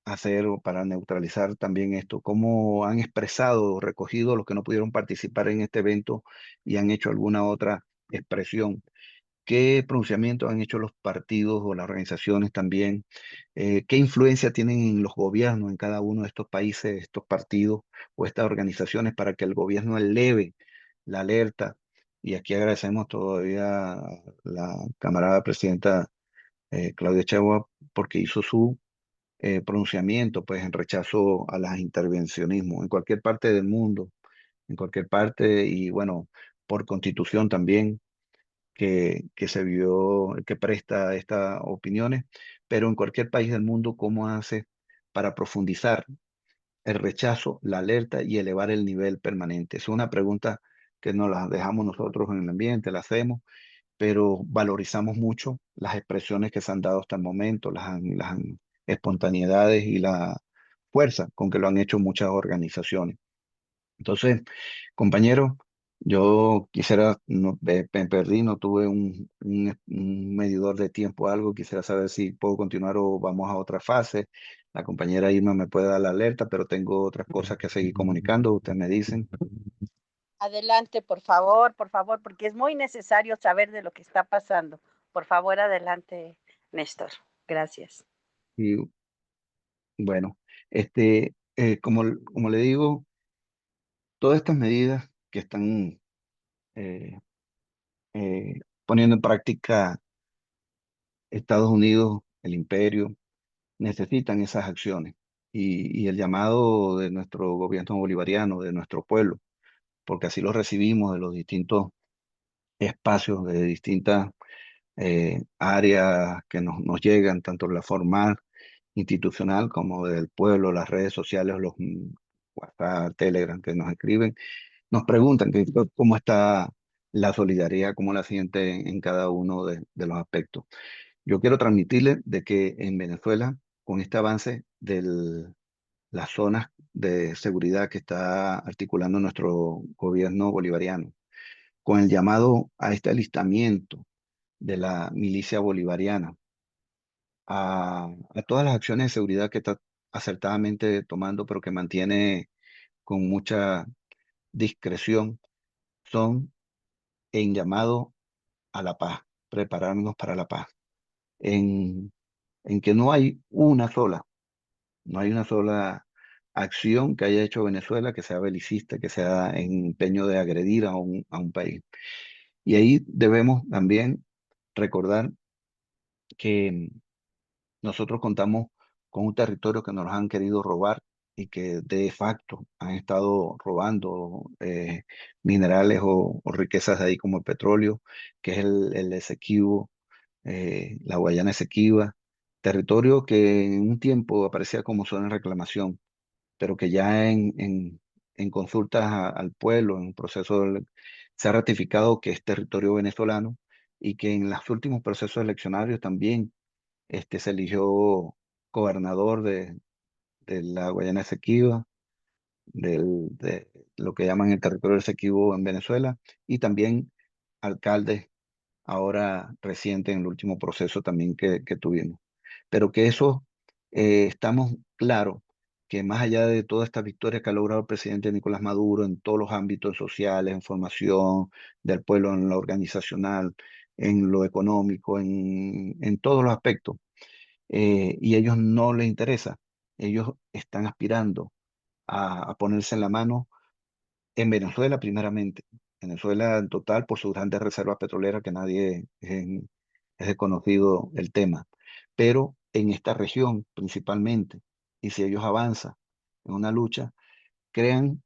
hacer para neutralizar también esto? ¿Cómo han expresado o recogido los que no pudieron participar en este evento y han hecho alguna otra expresión? ¿Qué pronunciamientos han hecho los partidos o las organizaciones también? ¿Qué influencia tienen en los gobiernos en cada uno de estos países, estos partidos o estas organizaciones para que el gobierno eleve la alerta? Y aquí agradecemos todavía a la camarada presidenta Claudia Sheinbaum porque hizo su pronunciamiento pues en rechazo a las intervencionismos en cualquier parte del mundo, en cualquier parte y bueno, por constitución también que se vio, que presta estas opiniones, pero en cualquier país del mundo, ¿cómo hace para profundizar el rechazo, la alerta y elevar el nivel permanente? Es una pregunta que nos la dejamos nosotros en el ambiente, la hacemos, pero valorizamos mucho las expresiones que se han dado hasta el momento, las espontaneidades y la fuerza con que lo han hecho muchas organizaciones. Entonces, compañero, yo quisiera, no, me perdí, no tuve un medidor de tiempo, algo, quisiera saber si puedo continuar o vamos a otra fase. La compañera Irma me puede dar la alerta, pero tengo otras cosas que seguir comunicando, ustedes me dicen. Adelante, por favor, porque es muy necesario saber de lo que está pasando. Por favor, adelante, Néstor. Gracias. Y bueno, como le digo, todas estas medidas que están eh, poniendo en práctica Estados Unidos, el imperio, necesitan esas acciones. Y el llamado de nuestro gobierno bolivariano, de nuestro pueblo, porque así lo recibimos de los distintos espacios, de distintas áreas que nos llegan, tanto la formal, institucional, como del pueblo, las redes sociales, los WhatsApp, Telegram, que nos escriben, nos preguntan cómo está la solidaridad, cómo la siente en cada uno de los aspectos. Yo quiero transmitirle de que en Venezuela, con este avance de las zonas de seguridad que está articulando nuestro gobierno bolivariano, con el llamado a este alistamiento de la milicia bolivariana, a todas las acciones de seguridad que está acertadamente tomando, pero que mantiene con mucha discreción, son en llamado a la paz, prepararnos para la paz, en, en que no hay una sola acción que haya hecho Venezuela que sea belicista, que sea en empeño de agredir a un país. Y ahí debemos también recordar que nosotros contamos con un territorio que nos han querido robar y que de facto han estado robando minerales o riquezas de ahí como el petróleo, que es el Esequibo, la Guayana Esequiba, territorio que en un tiempo aparecía como zona de reclamación, pero que ya en consultas al pueblo, en un proceso, se ha ratificado que es territorio venezolano y que en los últimos procesos eleccionarios también se eligió gobernador de la Guayana Esequiba, de lo que llaman el territorio del Esequibo en Venezuela, y también alcalde ahora reciente en el último proceso también que tuvimos. Pero que eso, estamos claros que más allá de toda esta victoria que ha logrado el presidente Nicolás Maduro en todos los ámbitos sociales, en formación del pueblo, en lo organizacional, en lo económico, en todos los aspectos, y a ellos no les interesa. Ellos están aspirando a ponerse en la mano en Venezuela primeramente. Venezuela en total por sus grandes reservas petroleras que nadie es desconocido el tema. Pero en esta región principalmente, y si ellos avanzan en una lucha, crean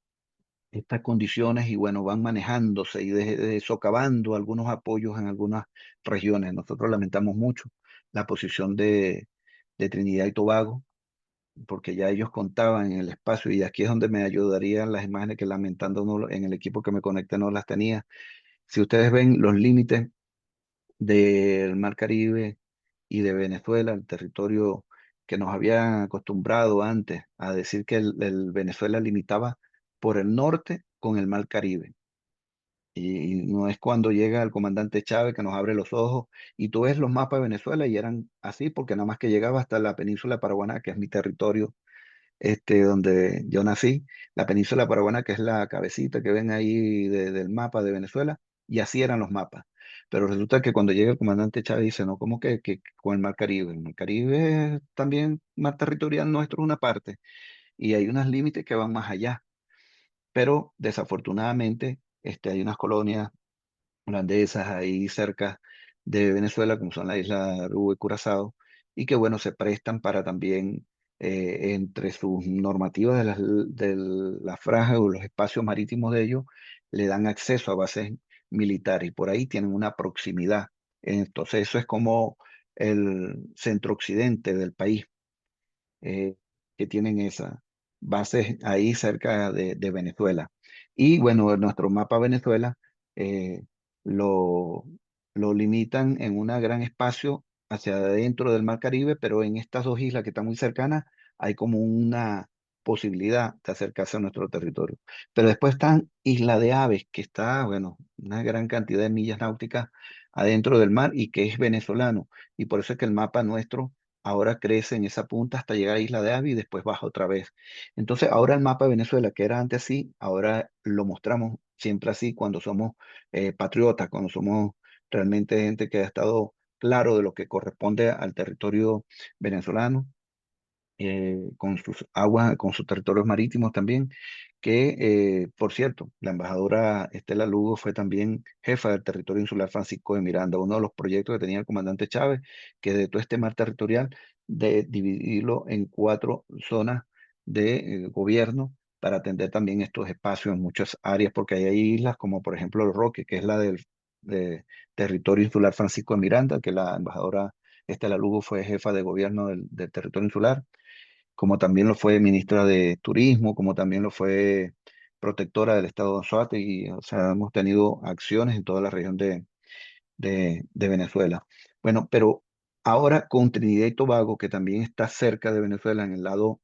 estas condiciones y bueno, van manejándose y de socavando algunos apoyos en algunas regiones. Nosotros lamentamos mucho la posición de Trinidad y Tobago, porque ya ellos contaban en el espacio y aquí es donde me ayudarían las imágenes que lamentando en el equipo que me conecté no las tenía. Si ustedes ven los límites del Mar Caribe y de Venezuela, el territorio que nos habían acostumbrado antes a decir que el Venezuela limitaba por el norte con el Mar Caribe. Y no es cuando llega el comandante Chávez que nos abre los ojos y tú ves los mapas de Venezuela y eran así porque nada más que llegaba hasta la península de Paraguaná, que es mi territorio, donde yo nací, la península paraguana, que es la cabecita que ven ahí del mapa de Venezuela, y así eran los mapas. Pero resulta que cuando llega el comandante Chávez dice, no, ¿cómo que con el Mar Caribe es también mar territorial nuestro, una parte, y hay unos límites que van más allá. Pero desafortunadamente, hay unas colonias holandesas ahí cerca de Venezuela, como son la isla de Aruba y Curazao, y que bueno, se prestan para también, entre sus normativas de la franja o los espacios marítimos de ellos, le dan acceso a bases militares y por ahí tienen una proximidad. Entonces eso es como el centro occidente del país, eh, que tienen esas bases ahí cerca de Venezuela. Y bueno, nuestro mapa Venezuela eh, lo, lo limitan en un gran espacio hacia adentro del Mar Caribe, pero en estas dos islas que están muy cercanas hay como una posibilidad de acercarse a nuestro territorio. Pero después están Isla de Aves, que está, bueno, una gran cantidad de millas náuticas adentro del mar y que es venezolano. Y por eso es que el mapa nuestro ahora crece en esa punta hasta llegar a Isla de Ave y después baja otra vez. Entonces, ahora el mapa de Venezuela, que era antes así, ahora lo mostramos siempre así cuando somos patriotas, cuando somos realmente gente que ha estado claro de lo que corresponde al territorio venezolano con sus aguas, con sus territorios marítimos también, que, por cierto, la embajadora Estela Lugo fue también jefa del territorio insular Francisco de Miranda, uno de los proyectos que tenía el comandante Chávez, que de todo este mar territorial, de dividirlo en cuatro zonas de gobierno para atender también estos espacios en muchas áreas, porque hay islas como por ejemplo el Roque, que es la del de territorio insular Francisco de Miranda, que la embajadora Estela Lugo fue jefa de gobierno del territorio insular, como también lo fue ministra de Turismo, como también lo fue protectora del estado de Anzoátegui. O sea, hemos tenido acciones en toda la región de Venezuela. Bueno, pero ahora con Trinidad y Tobago, que también está cerca de Venezuela, en el lado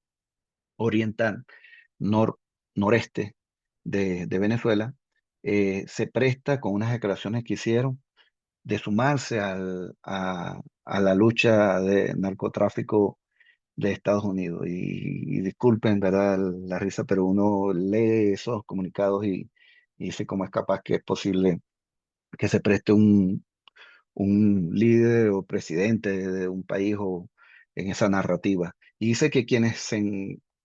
oriental, nor- noreste de Venezuela, se presta con unas declaraciones que hicieron de sumarse a la lucha de narcotráfico de Estados Unidos. Y disculpen, ¿verdad? La risa, pero uno lee esos comunicados y dice cómo es capaz que es posible que se preste un líder o presidente de un país o en esa narrativa. Y dice que quienes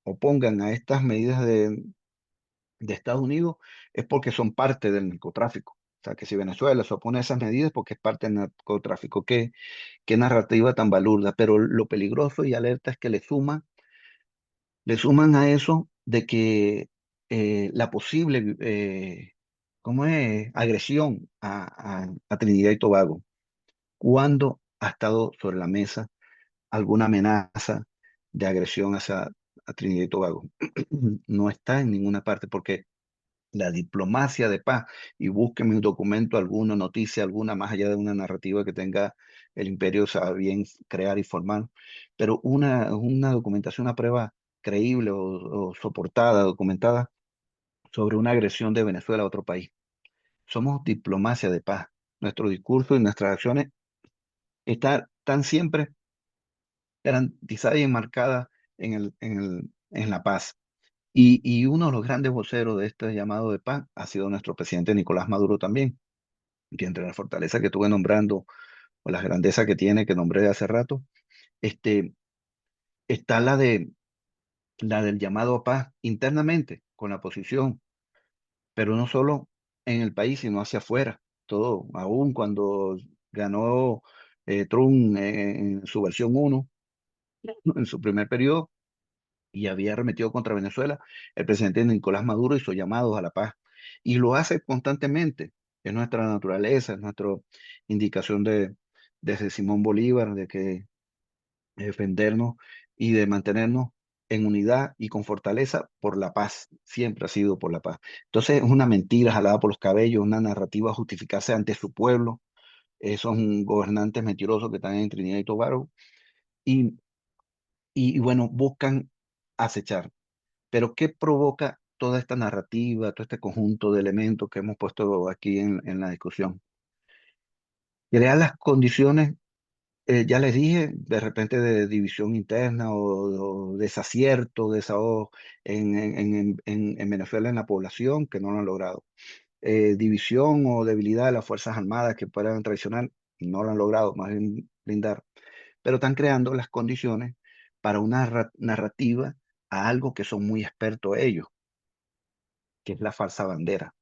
opongan a estas medidas de Estados Unidos es porque son parte del narcotráfico. O sea, que si Venezuela se opone a esas medidas es porque es parte del narcotráfico. Qué narrativa tan balurda. Pero lo peligroso y alerta es que le suman a eso de que la posible, ¿cómo es? Agresión a Trinidad y Tobago, cuando ha estado sobre la mesa alguna amenaza de agresión hacia a Trinidad y Tobago. No está en ninguna parte porque la diplomacia de paz, y búsqueme un documento alguna, noticia alguna, más allá de una narrativa que tenga el imperio, sabe bien crear y formar, pero una documentación, una prueba creíble o soportada, documentada sobre una agresión de Venezuela a otro país. Somos diplomacia de paz. Nuestro discurso y nuestras acciones están siempre garantizadas y enmarcadas en la paz. Y uno de los grandes voceros de este llamado de paz ha sido nuestro presidente Nicolás Maduro también, que entre la fortaleza que estuve nombrando o la grandeza que tiene, que nombré hace rato, este, está la del llamado a paz internamente, con la oposición, pero no solo en el país, sino hacia afuera. Todo, aún cuando ganó Trump en su versión uno en su primer periodo, y había arremetido contra Venezuela, el presidente Nicolás Maduro hizo llamados a la paz y lo hace constantemente. Es nuestra naturaleza, es nuestra indicación desde Simón Bolívar de que defendernos y de mantenernos en unidad y con fortaleza por la paz. Siempre ha sido por la paz. Entonces es una mentira jalada por los cabellos, una narrativa a justificarse ante su pueblo. Son gobernantes mentirosos que están en Trinidad y Tobago y, y bueno, buscan acechar. Pero ¿qué provoca toda esta narrativa, todo este conjunto de elementos que hemos puesto aquí en la discusión? Crear las condiciones, ya les dije, de repente de división interna o desacierto, desahogo en Venezuela en la población, que no lo han logrado. División o debilidad de las Fuerzas Armadas que puedan traicionar, no lo han logrado, más bien blindar. Pero están creando las condiciones para una narrativa a algo que son muy expertos ellos, que es la falsa bandera,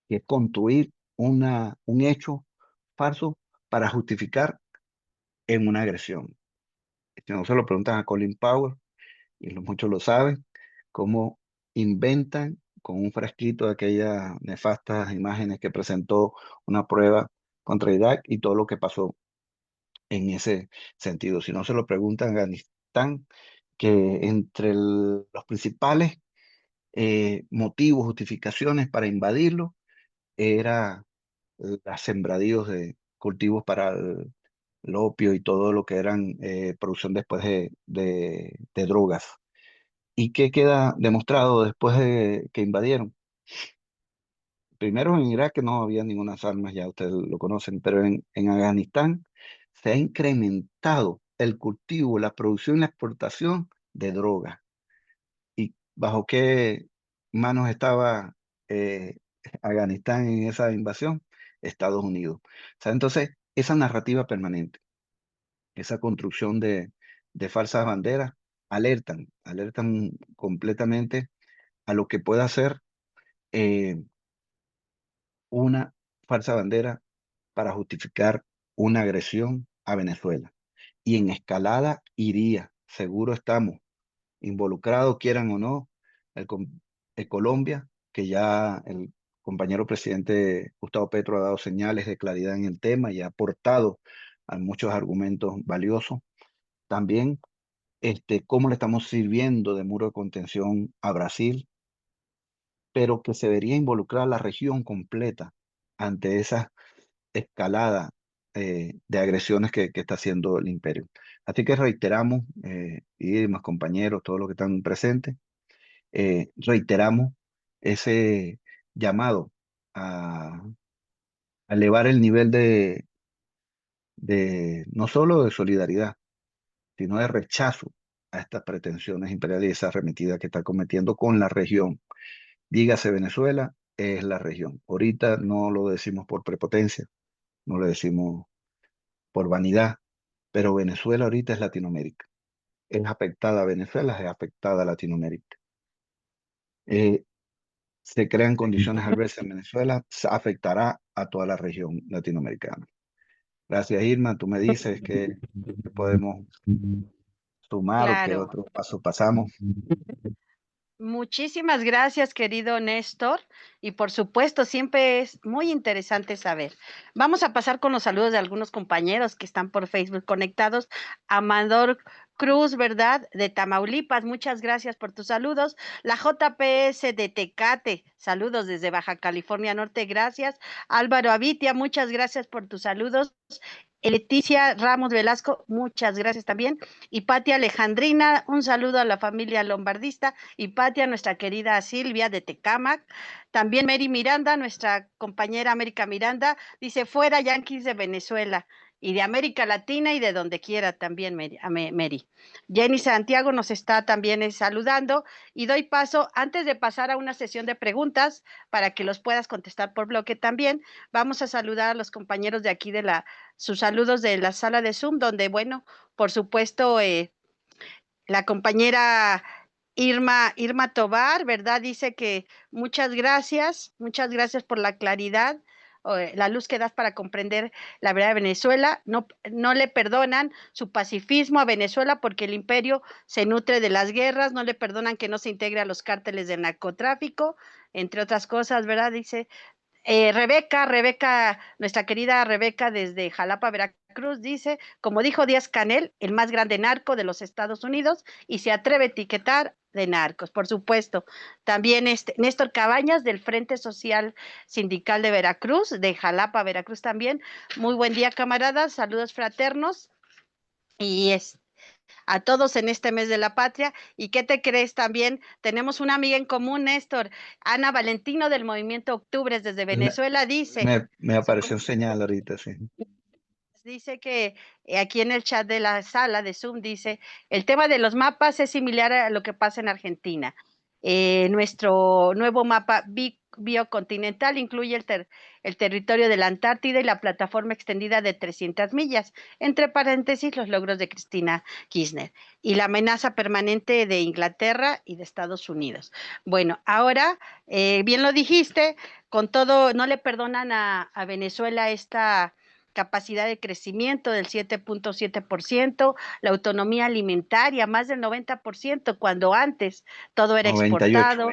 que es construir un hecho falso para justificar en una agresión. Si no se lo preguntan a Colin Powell, y muchos lo saben, cómo inventan con un frasquito de aquellas nefastas imágenes que presentó una prueba contra Irak y todo lo que pasó en ese sentido. Si no se lo preguntan a Afganistán, que entre los principales motivos, justificaciones para invadirlo, era las sembradíos de cultivos para el opio y todo lo que eran producción después de drogas. ¿Y qué queda demostrado después de que invadieron? Primero en Irak que no había ninguna armas, ya ustedes lo conocen, pero en Afganistán se ha incrementado el cultivo, la producción y la exportación de drogas. ¿Y bajo qué manos estaba eh, Afganistán en esa invasión? Estados Unidos. O sea, entonces, esa narrativa permanente, esa construcción de falsas banderas, alertan completamente a lo que pueda ser eh, una falsa bandera para justificar una agresión a Venezuela. Y en escalada iría, seguro estamos involucrados, quieran o no, el, Colombia, que ya el compañero presidente Gustavo Petro ha dado señales de claridad en el tema y ha aportado a muchos argumentos valiosos. También cómo le estamos sirviendo de muro de contención a Brasil, pero que se debería involucrar la región completa ante esa escalada de agresiones que está haciendo el imperio. Así que reiteramos, y demás compañeros, todos los que están presentes, reiteramos ese llamado a, a elevar el nivel de no solo de solidaridad, sino de rechazo a estas pretensiones imperiales y esa arremetida que está cometiendo con la región. Dígase Venezuela, es la región. Ahorita no lo decimos por prepotencia, no lo decimos por vanidad, pero Venezuela ahorita es Latinoamérica. Es afectada a Venezuela, es afectada a Latinoamérica. Eh, Se crean condiciones adversas en Venezuela, se afectará a toda la región latinoamericana. Gracias, Irma. Tú me dices que podemos sumar o qué Claro. otro paso pasamos. Muchísimas gracias, querido Néstor. Y por supuesto, siempre es muy interesante saber. Vamos a pasar con los saludos de algunos compañeros que están por Facebook conectados. Amador Cruz, ¿verdad? De Tamaulipas, muchas gracias por tus saludos. La JPS de Tecate, saludos desde Baja California Norte, gracias. Álvaro Avitia, muchas gracias por tus saludos. Leticia Ramos Velasco, muchas gracias también. Y Patia Alejandrina, un saludo a la familia lombardista. Y Patia, nuestra querida Silvia de Tecámac. También Mary Miranda, nuestra compañera América Miranda, dice fuera Yankees de Venezuela y de América Latina y de donde quiera también, Mary. Jenny Santiago nos está también saludando y doy paso, antes de pasar a una sesión de preguntas, para que los puedas contestar por bloque también, vamos a saludar a los compañeros de aquí de sus saludos de la sala de Zoom, donde, bueno, por supuesto, la compañera Irma Tobar, ¿verdad? Dice que muchas gracias por la claridad, la luz que das para comprender la verdad de Venezuela. No, no le perdonan su pacifismo a Venezuela porque el imperio se nutre de las guerras, no le perdonan que no se integre a los cárteles del narcotráfico, entre otras cosas, ¿verdad? Dice Rebeca, nuestra querida Rebeca desde Jalapa, Veracruz, dice, como dijo Díaz Canel, el más grande narco de los Estados Unidos, y se atreve a etiquetar de narcos, por supuesto. También Néstor Cabañas del Frente Social Sindical de Veracruz, de Jalapa, Veracruz también. Muy buen día, camaradas, saludos fraternos. Y a todos en este mes de la patria. ¿Y qué te crees también? Tenemos una amiga en común, Néstor, Ana Valentino del Movimiento Octubres desde Me, Venezuela, dice, me apareció un señal ahorita, sí. dice que aquí en el chat de la sala de Zoom dice, el tema de los mapas es similar a lo que pasa en Argentina. Nuestro nuevo mapa biocontinental incluye el territorio de la Antártida y la plataforma extendida de 300 millas, entre paréntesis los logros de Cristina Kirchner, y la amenaza permanente de Inglaterra y de Estados Unidos. Bueno, ahora, bien lo dijiste, con todo, no le perdonan a Venezuela esta capacidad de crecimiento del 7.7%, la autonomía alimentaria más del 90%, cuando antes todo era 98. exportado.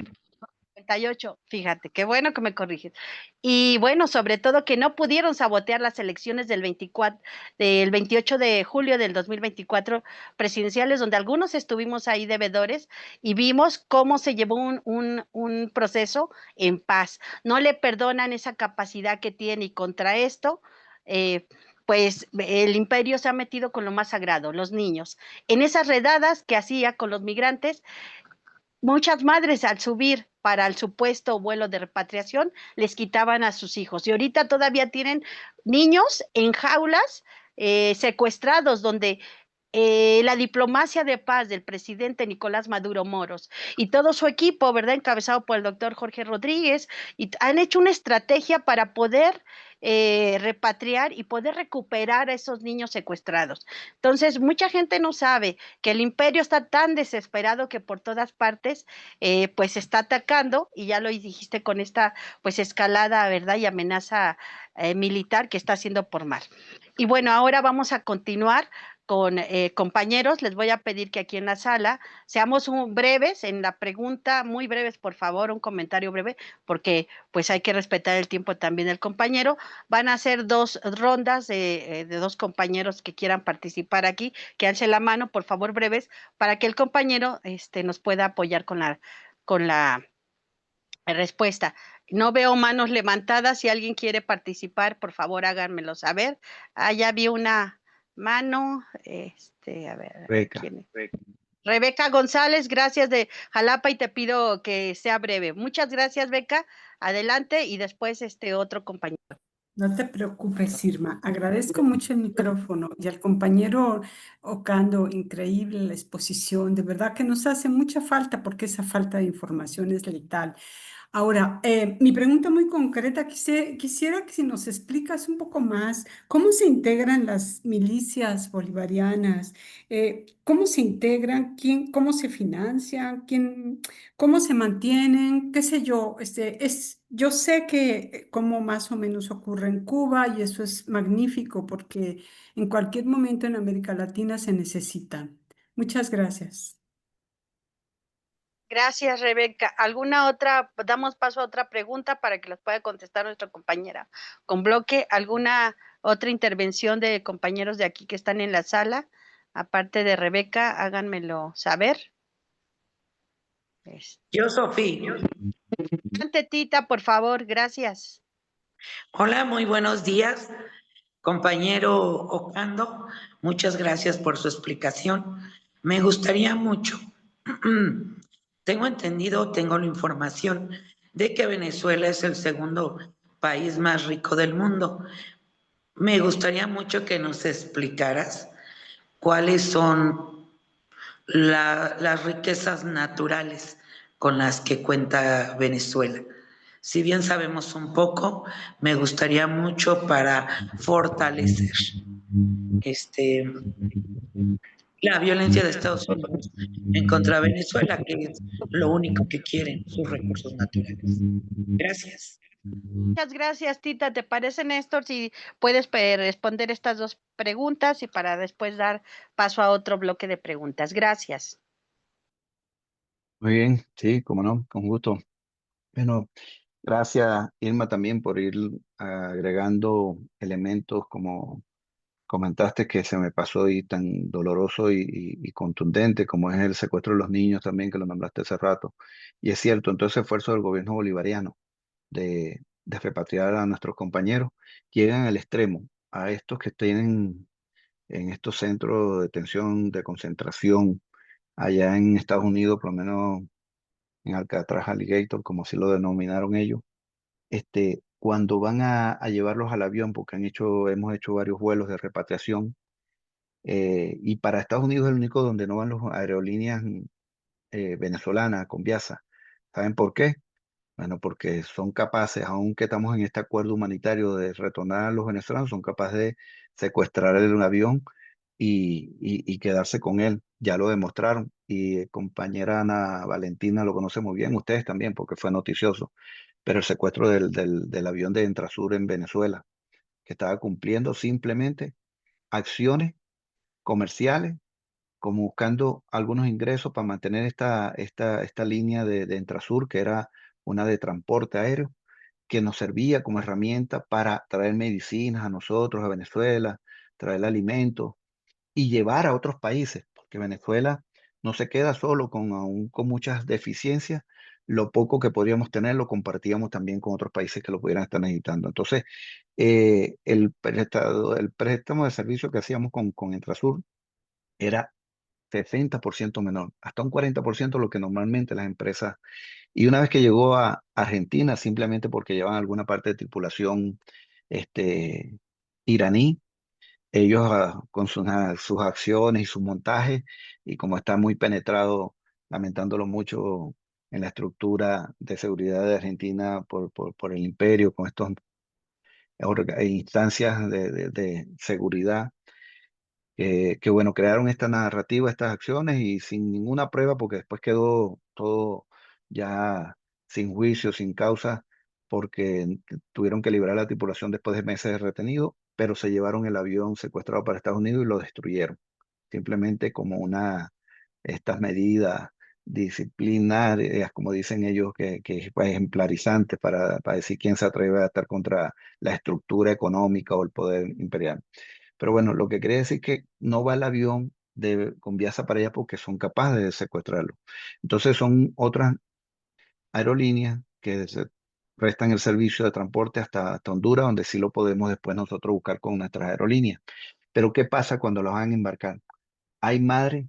98, fíjate, qué bueno que me corriges. Y bueno, sobre todo que no pudieron sabotear las elecciones del 28 de julio del 2024 presidenciales, donde algunos estuvimos ahí de vedores y vimos cómo se llevó un proceso en paz. No le perdonan esa capacidad que tiene y contra esto, eh, pues el imperio se ha metido con lo más sagrado, los niños. En esas redadas que hacía con los migrantes, muchas madres al subir para el supuesto vuelo de repatriación les quitaban a sus hijos y ahorita todavía tienen niños en jaulas secuestrados donde la diplomacia de paz del presidente Nicolás Maduro Moros y todo su equipo, ¿verdad? Encabezado por el doctor Jorge Rodríguez, y han hecho una estrategia para poder repatriar y poder recuperar a esos niños secuestrados. Entonces, mucha gente no sabe que el imperio está tan desesperado que por todas partes, pues está atacando, y ya lo dijiste con esta, pues, escalada, ¿verdad? Y amenaza militar que está haciendo por mar. Y bueno, ahora vamos a continuar con compañeros. Les voy a pedir que aquí en la sala seamos breves en la pregunta, muy breves, por favor, un comentario breve, porque pues hay que respetar el tiempo también del compañero. Van a ser dos rondas de dos compañeros que quieran participar aquí, que alce la mano, por favor, breves, para que el compañero nos pueda apoyar con la respuesta. No veo manos levantadas. Si alguien quiere participar, por favor, háganmelo saber. Ah, ya vi una mano. A ver, Beca. ¿quién es? Rebeca González, gracias de Jalapa, y te pido que sea breve. Muchas gracias, Beca. Adelante, y después otro compañero. No te preocupes, Irma. Agradezco mucho el micrófono y al compañero Ocando, increíble la exposición. De verdad que nos hace mucha falta porque esa falta de información es letal. Ahora, mi pregunta muy concreta, quisiera que si nos explicas un poco más cómo se integran las milicias bolivarianas, cómo se integran, cómo se financian, cómo se mantienen, qué sé yo. Yo sé que cómo más o menos ocurre en Cuba y eso es magnífico porque en cualquier momento en América Latina se necesitan. Muchas gracias. Gracias, Rebeca. ¿Alguna otra? Damos paso a otra pregunta para que las pueda contestar nuestra compañera con bloque. ¿Alguna otra intervención de compañeros de aquí que están en la sala? Aparte de Rebeca, háganmelo saber. Yo, Sofía. Adelante, Tita, por favor, gracias. Hola, muy buenos días, compañero Ocando. Muchas gracias por su explicación. Me gustaría mucho, tengo entendido, tengo la información de que Venezuela es el segundo país más rico del mundo. Me gustaría mucho que nos explicaras cuáles son las riquezas naturales con las que cuenta Venezuela. Si bien sabemos un poco, me gustaría mucho para fortalecer la violencia de Estados Unidos en contra de Venezuela, que es lo único que quieren, sus recursos naturales. Gracias. Muchas gracias, Tita. ¿Te parece, Néstor, si puedes responder estas dos preguntas y para después dar paso a otro bloque de preguntas? Gracias. Muy bien, sí, cómo no, con gusto. Bueno, gracias, Irma, también por ir agregando elementos como comentaste que se me pasó y tan doloroso y contundente como es el secuestro de los niños también, que lo nombraste hace rato. Y es cierto, entonces esfuerzo del gobierno bolivariano de repatriar a nuestros compañeros llegan al extremo, a estos que tienen en estos centros de detención, de concentración, allá en Estados Unidos, por lo menos en Alcatraz Alligator, como así lo denominaron ellos. Cuando van a llevarlos al avión, porque hemos hecho varios vuelos de repatriación, y para Estados Unidos es el único donde no van las aerolíneas venezolanas con Viasa. ¿Saben por qué? Bueno, porque son capaces, aunque estamos en este acuerdo humanitario de retornar a los venezolanos, son capaces de secuestrar el avión y quedarse con él. Ya lo demostraron. Y compañera Ana Valentina lo conoce muy bien, ustedes también, porque fue noticioso. Pero el secuestro del avión de Entrasur en Venezuela, que estaba cumpliendo simplemente acciones comerciales, como buscando algunos ingresos para mantener esta línea de Entrasur, que era una de transporte aéreo, que nos servía como herramienta para traer medicinas a nosotros, a Venezuela, traer alimentos y llevar a otros países, porque Venezuela no se queda solo aún con muchas deficiencias. Lo poco que podríamos tener lo compartíamos también con otros países que lo pudieran estar necesitando. Entonces, el préstamo de servicio que hacíamos con Entrasur era 60% menor, hasta un 40% lo que normalmente las empresas. Y una vez que llegó a Argentina, simplemente porque llevaban alguna parte de tripulación este, iraní, ellos con sus acciones y sus montajes, y como está muy penetrado, lamentándolo mucho, en la estructura de seguridad de Argentina por el imperio, con estas instancias de seguridad, que bueno, crearon esta narrativa, estas acciones y sin ninguna prueba, porque después quedó todo ya sin juicio, sin causa, porque tuvieron que liberar a la tripulación después de meses de retenido, pero se llevaron el avión secuestrado para Estados Unidos y lo destruyeron, simplemente como estas medidas disciplinarias, como dicen ellos, que pues, ejemplarizantes para decir quién se atreve a estar contra la estructura económica o el poder imperial. Pero bueno, lo que quería decir es que no va el avión con Viasa para allá porque son capaces de secuestrarlo. Entonces son otras aerolíneas que prestan el servicio de transporte hasta Honduras, donde sí lo podemos después nosotros buscar con nuestras aerolíneas. Pero ¿qué pasa cuando los van a embarcar? Hay madres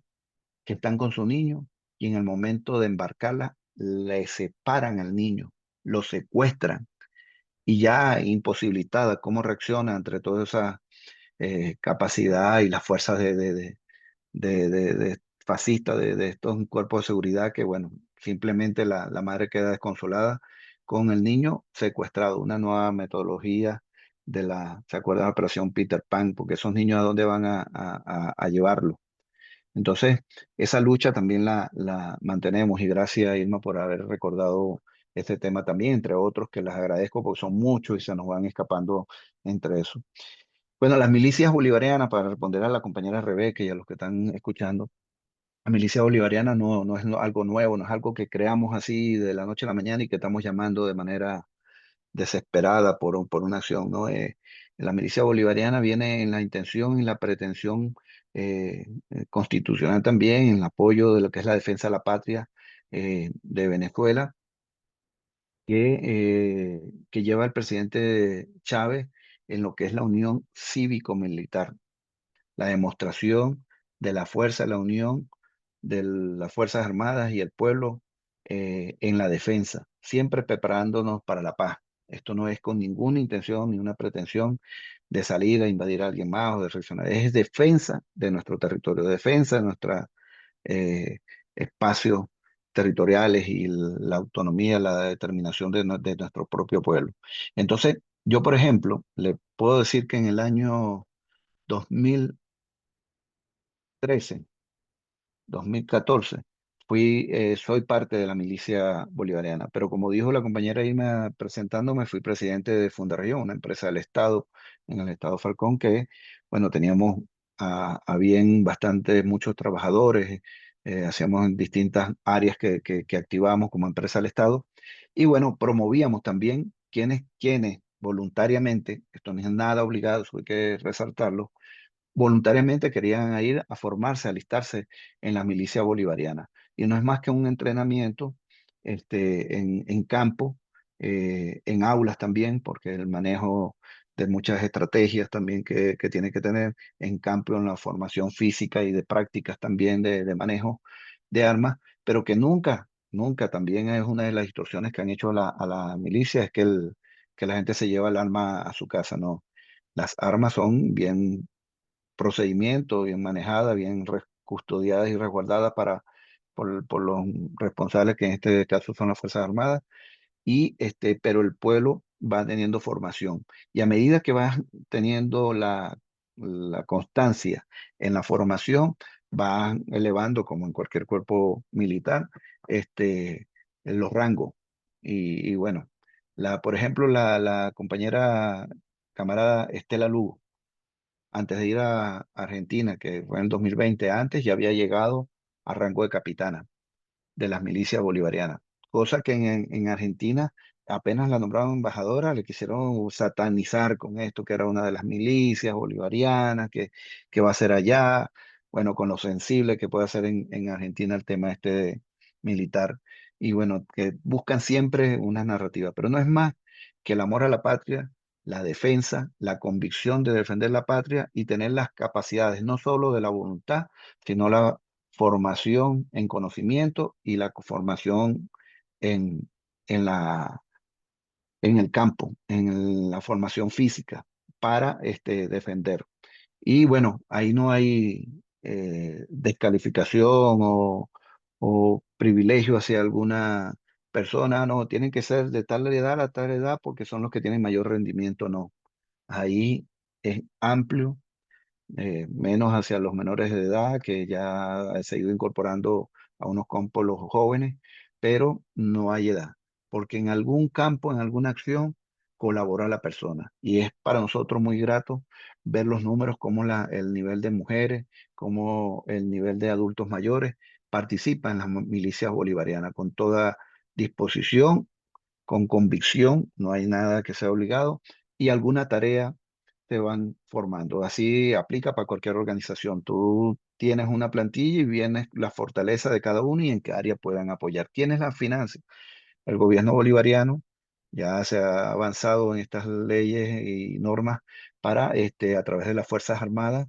que están con su niño y en el momento de embarcarla le separan al niño, lo secuestran y ya imposibilitada cómo reacciona entre toda esa capacidad y las fuerzas de fascistas de estos cuerpos de seguridad que, bueno, simplemente la madre queda desconsolada con el niño secuestrado, una nueva metodología ¿se acuerdan de la operación Peter Pan? Porque esos niños a dónde van a llevarlo. Entonces, esa lucha también la mantenemos y gracias, Irma, por haber recordado este tema también, entre otros, que les agradezco porque son muchos y se nos van escapando entre eso. Bueno, las milicias bolivarianas, para responder a la compañera Rebeca y a los que están escuchando, la milicia bolivariana no es algo nuevo, no es algo que creamos así de la noche a la mañana y que estamos llamando de manera desesperada por una acción, ¿no? La milicia bolivariana viene en la intención y la pretensión constitucional también, en el apoyo de lo que es la defensa de la patria de Venezuela, que lleva el presidente Chávez en lo que es la unión cívico-militar, la demostración de la fuerza, la unión de las Fuerzas Armadas y el pueblo en la defensa, siempre preparándonos para la paz. Esto no es con ninguna intención ni una pretensión de salir a invadir a alguien más o de reaccionar. Es defensa de nuestro territorio, defensa de nuestros espacios territoriales y la autonomía, la determinación de nuestro propio pueblo. Entonces, yo, por ejemplo, le puedo decir que en el año 2013, 2014, soy parte de la milicia bolivariana, pero como dijo la compañera Irma presentándome, fui presidente de Fundaregión, una empresa del Estado, en el Estado Falcón, que, bueno, teníamos a bien muchos trabajadores, hacíamos en distintas áreas que activamos como empresa del Estado, y bueno, promovíamos también quienes voluntariamente, esto no es nada obligado, eso hay que resaltarlo, voluntariamente querían ir a formarse, a alistarse en la milicia bolivariana. Y no es más que un entrenamiento en campo, en aulas también, porque el manejo de muchas estrategias también que tiene que tener en campo, en la formación física y de prácticas también de manejo de armas, pero que nunca también es una de las distorsiones que han hecho a la milicia, es que la gente se lleva el arma a su casa, no. Las armas son bien procedimiento, bien manejada, bien custodiadas y resguardadas por los responsables, que en este caso son las Fuerzas Armadas, pero el pueblo va teniendo formación. Y a medida que va teniendo la constancia en la formación, va elevando, como en cualquier cuerpo militar, en los rangos. Y bueno, por ejemplo, la compañera camarada Estela Lugo, antes de ir a Argentina, que fue en el 2020, antes ya había llegado a rango de capitana de las milicias bolivarianas, cosa que en Argentina apenas la nombraron embajadora, le quisieron satanizar con esto, que era una de las milicias bolivarianas, que va a ser allá, bueno, con lo sensible que puede hacer en Argentina el tema militar, y bueno, que buscan siempre una narrativa, pero no es más que el amor a la patria, la defensa, la convicción de defender la patria y tener las capacidades, no solo de la voluntad, sino la formación en conocimiento y la formación en, en en el campo, en la formación física para defender. Y bueno, ahí no hay descalificación o privilegio hacia alguna persona, no, tienen que ser de tal edad a tal edad porque son los que tienen mayor rendimiento, no. Ahí es amplio, menos hacia los menores de edad, que ya se ha ido incorporando a unos campos los jóvenes, pero no hay edad, porque en algún campo, en alguna acción, colabora la persona. Y es para nosotros muy grato ver los números, como el nivel de mujeres, como el nivel de adultos mayores participa en las milicias bolivarianas con toda disposición, con convicción, no hay nada que sea obligado, y alguna tarea te van formando. Así aplica para cualquier organización. Tú tienes una plantilla y vienes la fortaleza de cada uno y en qué área puedan apoyar. Tienes la finanza. El gobierno bolivariano ya se ha avanzado en estas leyes y normas para, a través de las Fuerzas Armadas,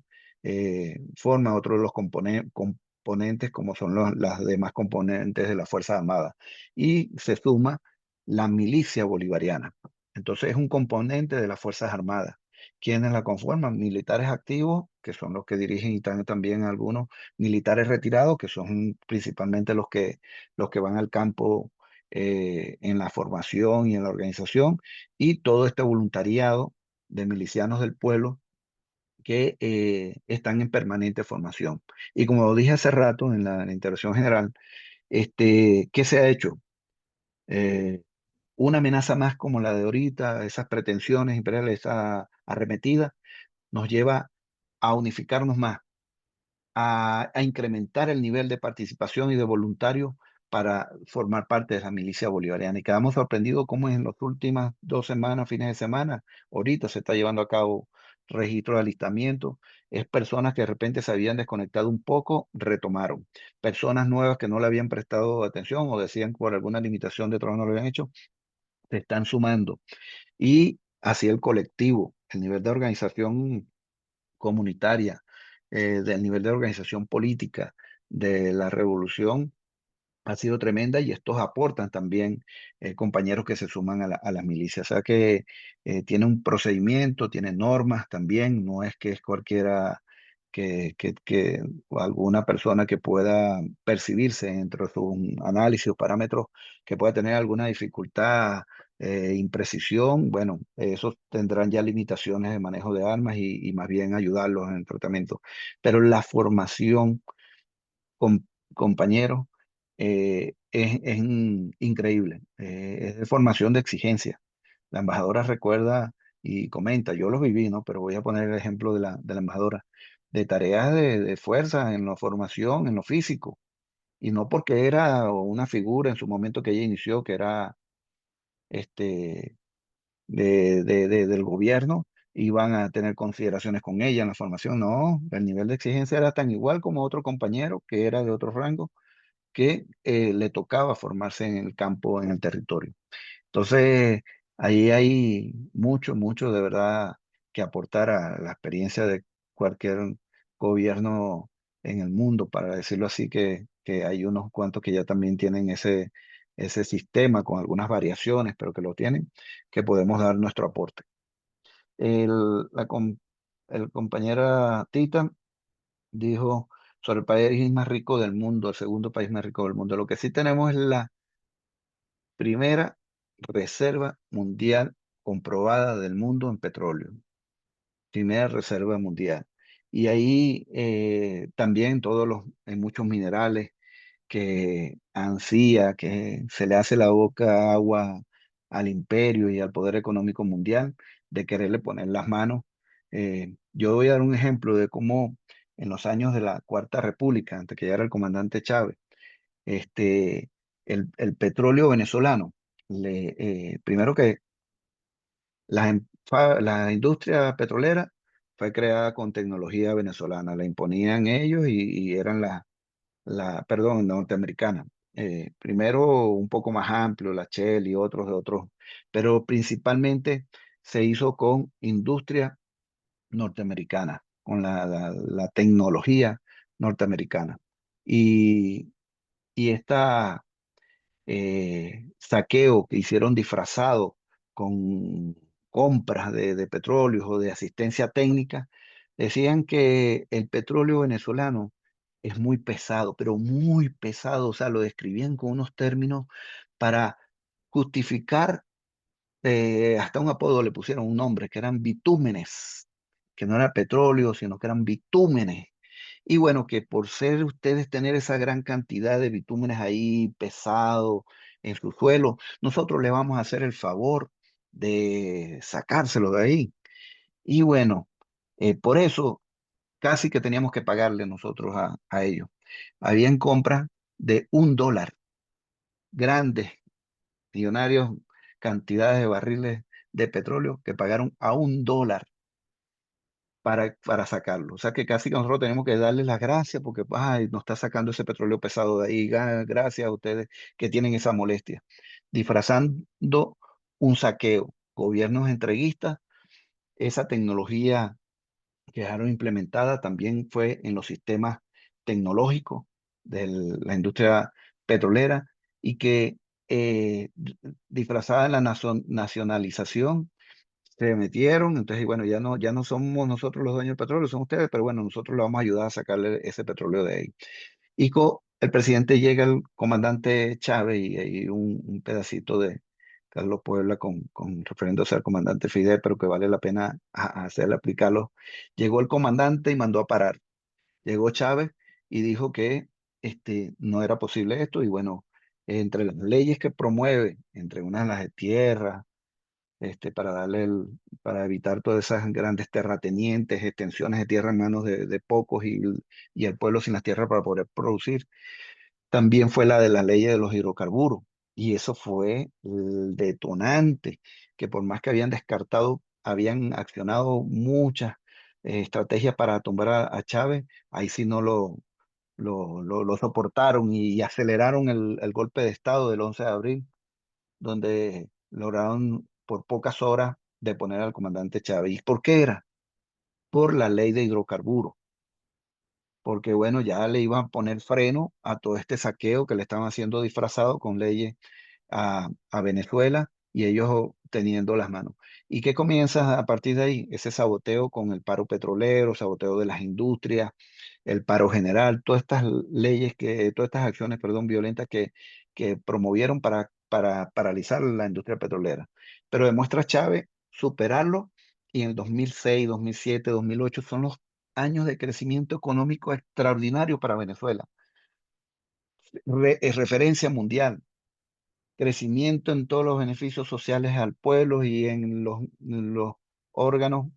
forma otro de los componentes como son las demás componentes de las Fuerzas Armadas. Y se suma la milicia bolivariana. Entonces es un componente de las Fuerzas Armadas. ¿Quiénes la conforman? Militares activos, que son los que dirigen, y también algunos militares retirados, que son principalmente los que van al campo, en la formación y en la organización, y todo este voluntariado de milicianos del pueblo que están en permanente formación. Y como lo dije hace rato en la intervención general, ¿qué se ha hecho? Eh, una amenaza más como la de ahorita, esas pretensiones imperiales, esa arremetida, nos lleva a unificarnos más, a incrementar el nivel de participación y de voluntarios para formar parte de la milicia bolivariana. Y quedamos sorprendidos cómo en las últimas 2 semanas, fines de semana, ahorita se está llevando a cabo registro de alistamiento. Es personas que de repente se habían desconectado un poco, retomaron. Personas nuevas que no le habían prestado atención o decían por alguna limitación de trabajo no lo habían hecho, se están sumando. Y así el colectivo, el nivel de organización comunitaria, del nivel de organización política de la revolución ha sido tremenda, y estos aportan también compañeros que se suman a las milicias. O sea que tiene un procedimiento, tiene normas también, no es que es cualquiera que o alguna persona que pueda percibirse entre sus análisis o parámetros que pueda tener alguna dificultad, imprecisión, bueno, esos tendrán ya limitaciones de manejo de armas y más bien ayudarlos en el tratamiento. Pero la formación, com- compañeros, es increíble. Es de formación de exigencia. La embajadora recuerda y comenta, yo lo viví, ¿no? Pero voy a poner el ejemplo de la embajadora, de tareas de fuerza en la formación, en lo físico, y no porque era una figura en su momento que ella inició, que era este, del gobierno, iban a tener consideraciones con ella en la formación. No, el nivel de exigencia era tan igual como otro compañero que era de otro rango, que le tocaba formarse en el campo, en el territorio. Entonces, ahí hay mucho, mucho de verdad que aportar a la experiencia de cualquier gobierno en el mundo, para decirlo así, que hay unos cuantos que ya también tienen ese sistema con algunas variaciones, pero que lo tienen, que podemos dar nuestro aporte. El, la, com- el compañera Tita dijo sobre el país más rico del mundo, el segundo país más rico del mundo. Lo que sí tenemos es la primera reserva mundial comprobada del mundo en petróleo. Primera reserva mundial. Y ahí también en muchos minerales que ansía, que se le hace la boca agua al imperio y al poder económico mundial de quererle poner las manos. Yo voy a dar un ejemplo de cómo en los años de la Cuarta República, antes que llegara el comandante Chávez, este, el petróleo venezolano, primero que la industria petrolera fue creada con tecnología venezolana, la imponían ellos y eran perdón, norteamericana. Primero un poco más amplio, la Shell y otros, pero principalmente se hizo con industria norteamericana, con la tecnología norteamericana. Y, y esta saqueo que hicieron disfrazado con compras de petróleos o de asistencia técnica, Decían que el petróleo venezolano es muy pesado, pero muy pesado, o sea, lo describían con unos términos para justificar, hasta un apodo le pusieron un nombre, que eran bitúmenes, que no era petróleo, sino que eran bitúmenes. Y bueno, que por ser ustedes tener esa gran cantidad de bitúmenes ahí pesado en su suelo, nosotros le vamos a hacer el favor de sacárselo de ahí. Y bueno, por eso casi que teníamos que pagarle nosotros a ellos. Habían compras de $1, grandes, millonarios, cantidades de barriles de petróleo que pagaron a $1 para sacarlo. O sea que casi que nosotros tenemos que darles las gracias porque ay, nos está sacando ese petróleo pesado de ahí. Gracias a ustedes que tienen esa molestia. Disfrazando un saqueo, gobiernos entreguistas, esa tecnología que dejaron implementada también fue en los sistemas tecnológicos de la industria petrolera y que disfrazada en la nacionalización se metieron. Entonces bueno, ya no somos nosotros los dueños del petróleo, son ustedes, pero bueno, nosotros le vamos a ayudar a sacarle ese petróleo de ahí. El presidente llega, el comandante Chávez, y hay un pedacito de Carlos Puebla refiriéndose al comandante Fidel, pero que vale la pena hacerle aplicarlo. Llegó el comandante y mandó a parar. Llegó Chávez y dijo que no era posible esto, y bueno, entre las leyes que promueve, entre unas las de tierra, para evitar todas esas grandes terratenientes, extensiones de tierra en manos de pocos, y el pueblo sin las tierras para poder producir. También fue la de la ley de los hidrocarburos, y eso fue el detonante, que por más que habían descartado, habían accionado muchas estrategias para tumbar a Chávez, ahí sí no lo soportaron y aceleraron el golpe de Estado del 11 de abril, donde lograron por pocas horas deponer al comandante Chávez. ¿Y por qué era? Por la ley de hidrocarburos, porque bueno, ya le iban a poner freno a todo este saqueo que le estaban haciendo disfrazado con leyes a Venezuela, y ellos teniendo las manos. ¿Y qué comienza a partir de ahí? Ese saboteo con el paro petrolero, saboteo de las industrias, el paro general, todas estas todas estas acciones, perdón, violentas que promovieron para paralizar la industria petrolera. Pero demuestra Chávez superarlo, y en el 2006, 2007, 2008 son los años de crecimiento económico extraordinario para Venezuela. Es referencia mundial, crecimiento en todos los beneficios sociales al pueblo y en los órganos,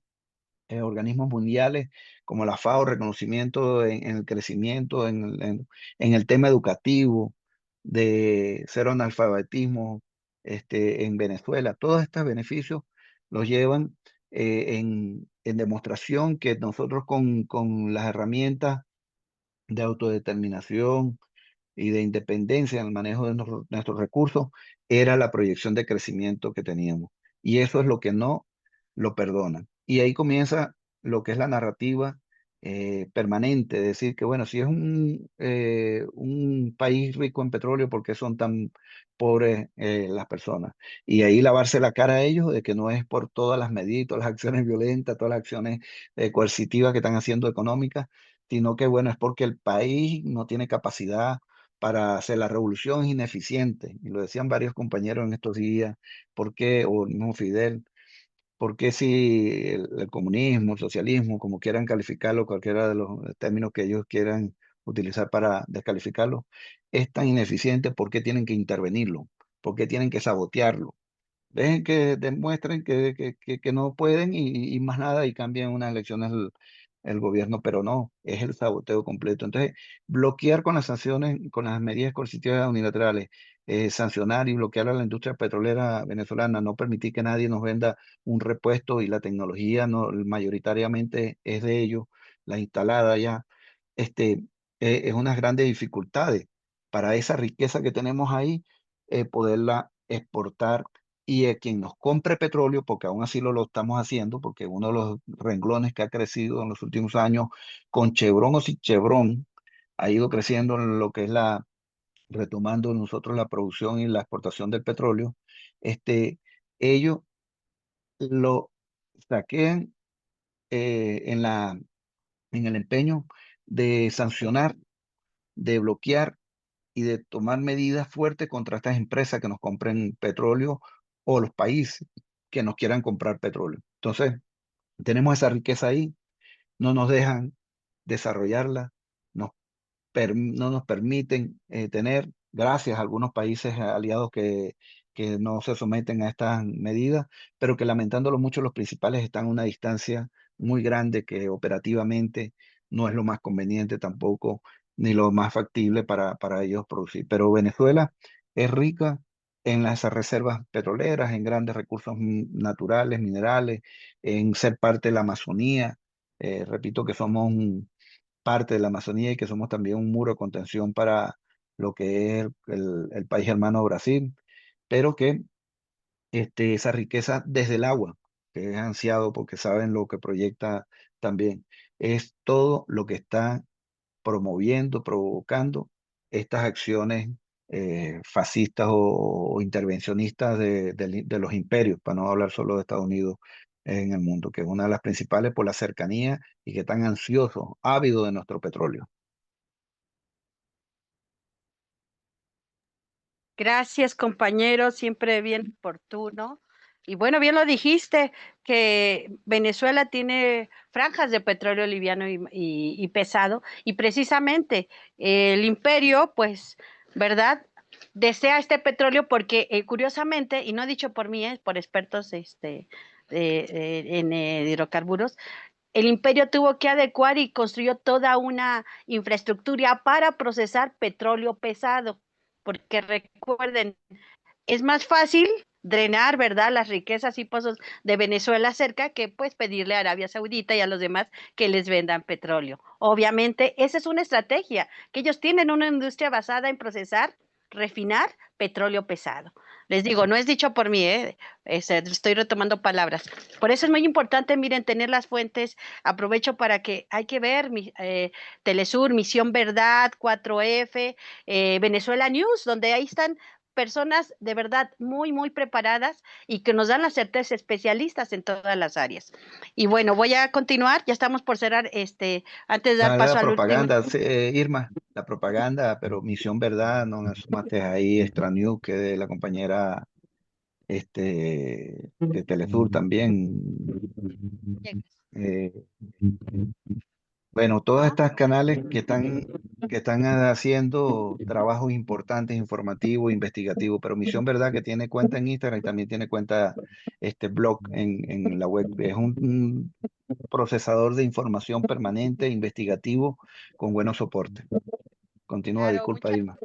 organismos mundiales como la FAO, reconocimiento en el crecimiento, en el tema educativo, de cero analfabetismo en Venezuela. Todos estos beneficios los llevan en demostración que nosotros con las herramientas de autodeterminación y de independencia en el manejo de nuestros recursos, era la proyección de crecimiento que teníamos. Y eso es lo que no lo perdonan. Y ahí comienza lo que es la narrativa permanente, de decir que, bueno, si es un país rico en petróleo, ¿por qué son tan pobres las personas? Y ahí lavarse la cara a ellos de que no es por todas las medidas, todas las acciones violentas, todas las acciones coercitivas que están haciendo económicas, sino que, bueno, es porque el país no tiene capacidad para hacer. La revolución es ineficiente, y lo decían varios compañeros en estos días. ¿Por qué? O el mismo Fidel, ¿por qué si el comunismo, el socialismo, como quieran calificarlo, cualquiera de los términos que ellos quieran utilizar para descalificarlo, es tan ineficiente? ¿Por qué tienen que intervenirlo? ¿Por qué tienen que sabotearlo? Dejen que demuestren que no pueden, y más nada, y cambien unas elecciones el gobierno, pero no, es el saboteo completo. Entonces, bloquear con las sanciones, con las medidas coercitivas unilaterales, sancionar y bloquear a la industria petrolera venezolana, no permitir que nadie nos venda un repuesto, y la tecnología no, mayoritariamente es de ellos, la instalada ya, es unas grandes dificultades para esa riqueza que tenemos ahí, poderla exportar, y quien nos compre petróleo, porque aún así lo estamos haciendo, porque uno de los renglones que ha crecido en los últimos años, con Chevron o sin Chevron, ha ido creciendo en lo que es retomando nosotros la producción y la exportación del petróleo. Ellos lo saquean en en el empeño de sancionar, de bloquear y de tomar medidas fuertes contra estas empresas que nos compren petróleo o los países que nos quieran comprar petróleo. Entonces, tenemos esa riqueza ahí, no nos dejan desarrollarla, nos no nos permiten tener, gracias a algunos países aliados que no se someten a estas medidas, pero que lamentándolo mucho los principales están a una distancia muy grande que operativamente no es lo más conveniente tampoco, ni lo más factible para ellos producir. Pero Venezuela es rica en las reservas petroleras, en grandes recursos naturales, minerales, en ser parte de la Amazonía. Repito que somos parte de la Amazonía y que somos también un muro de contención para lo que es el país hermano Brasil, pero que esa riqueza desde el agua, que es ansiado porque saben lo que proyecta también, es todo lo que está promoviendo, provocando estas acciones fascistas o intervencionistas de los imperios, para no hablar solo de Estados Unidos en el mundo, que es una de las principales por la cercanía y que están ansiosos, ávidos de nuestro petróleo. Gracias, compañero, siempre bien oportuno. Y bueno, bien lo dijiste, que Venezuela tiene franjas de petróleo liviano y pesado, y precisamente el imperio, pues, ¿verdad? Desea este petróleo porque, curiosamente, y no dicho por mí, es por expertos en hidrocarburos, el imperio tuvo que adecuar y construyó toda una infraestructura para procesar petróleo pesado, porque recuerden, es más fácil drenar, ¿verdad?, las riquezas y pozos de Venezuela cerca que pues pedirle a Arabia Saudita y a los demás que les vendan petróleo. Obviamente, esa es una estrategia, que ellos tienen una industria basada en procesar, refinar petróleo pesado. Les digo, no es dicho por mí, estoy retomando palabras. Por eso es muy importante, miren, tener las fuentes. Aprovecho para que hay que ver Telesur, Misión Verdad, 4F, Venezuela News, donde ahí están personas de verdad muy, muy preparadas y que nos dan la certeza, especialistas en todas las áreas. Y bueno, voy a continuar, ya estamos por cerrar, antes de dar Dale paso la al último. propaganda, sí, Irma, la propaganda, pero Misión Verdad, no me sumaste ahí Extra News, que de la compañera de Telesur también. Eh, bueno, todas estas canales que están haciendo trabajos importantes, informativos, investigativos, pero Misión Verdad que tiene cuenta en Instagram y también tiene cuenta blog en la web. Es un procesador de información permanente, investigativo, con buenos soportes. Continúa, Claro, disculpa, muchas. Irma.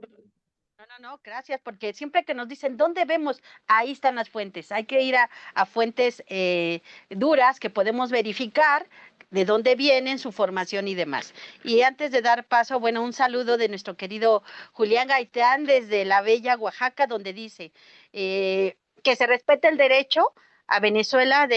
No, gracias, porque siempre que nos dicen dónde vemos, ahí están las fuentes. Hay que ir a fuentes duras que podemos verificar de dónde vienen, su formación y demás. Y antes de dar paso, bueno, un saludo de nuestro querido Julián Gaitán desde la bella Oaxaca, donde dice que se respete el derecho a Venezuela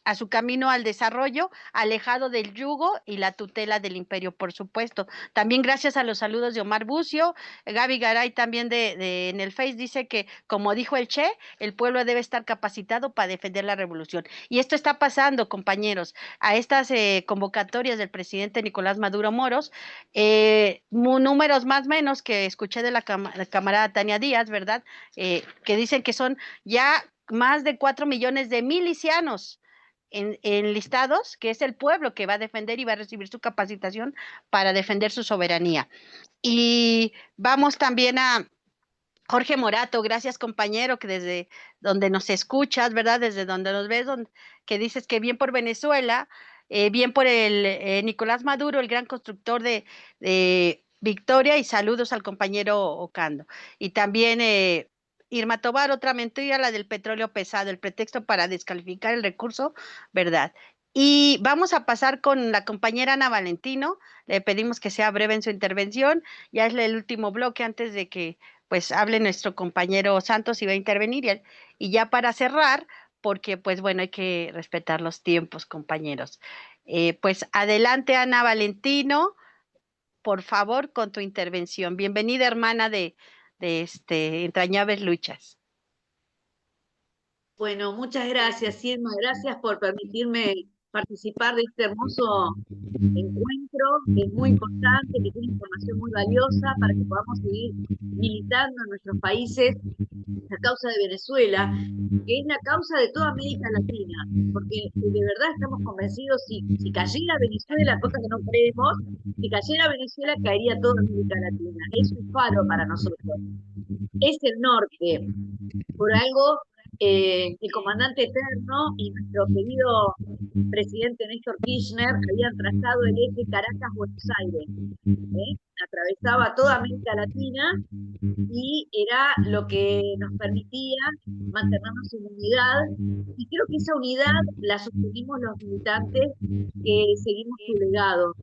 a su camino al desarrollo, alejado del yugo y la tutela del imperio, por supuesto. También gracias a los saludos de Omar Bucio. Gaby Garay también en el Face dice que, como dijo el Che, el pueblo debe estar capacitado para defender la revolución. Y esto está pasando, compañeros, a estas convocatorias del presidente Nicolás Maduro Moros, números más o menos que escuché de la camarada Tania Díaz, ¿verdad? Que dicen que son ya más de 4 millones de milicianos enlistados, que es el pueblo que va a defender y va a recibir su capacitación para defender su soberanía. Y vamos también a Jorge Morato, gracias compañero, que desde donde nos escuchas, ¿verdad? Desde donde nos ves, que dices que bien por Venezuela, bien por el Nicolás Maduro, el gran constructor de Victoria, y saludos al compañero Ocando. Y también Irma Tobar, otra mentira, la del petróleo pesado, el pretexto para descalificar el recurso, ¿verdad? Y vamos a pasar con la compañera Ana Valentino, le pedimos que sea breve en su intervención, ya es el último bloque antes de que pues hable nuestro compañero Santos y va a intervenir y ya para cerrar, porque pues bueno, hay que respetar los tiempos, compañeros. Pues adelante, Ana Valentino, por favor, con tu intervención. Bienvenida, hermana de Entrañables Luchas. Bueno, muchas gracias, Irma. Gracias por permitirme participar de este hermoso encuentro, que es muy importante, que tiene información muy valiosa para que podamos seguir militando en nuestros países la causa de Venezuela, que es la causa de toda América Latina, porque de verdad estamos convencidos, si cayera Venezuela, cosa que no creemos, si cayera Venezuela caería toda América Latina. Es un faro para nosotros. Es el norte. Por algo, el comandante eterno y nuestro querido presidente Néstor Kirchner habían trazado el eje Caracas-Buenos Aires. Atravesaba toda América Latina y era lo que nos permitía mantenernos en unidad, y creo que esa unidad la sostenimos los militantes que seguimos su legado.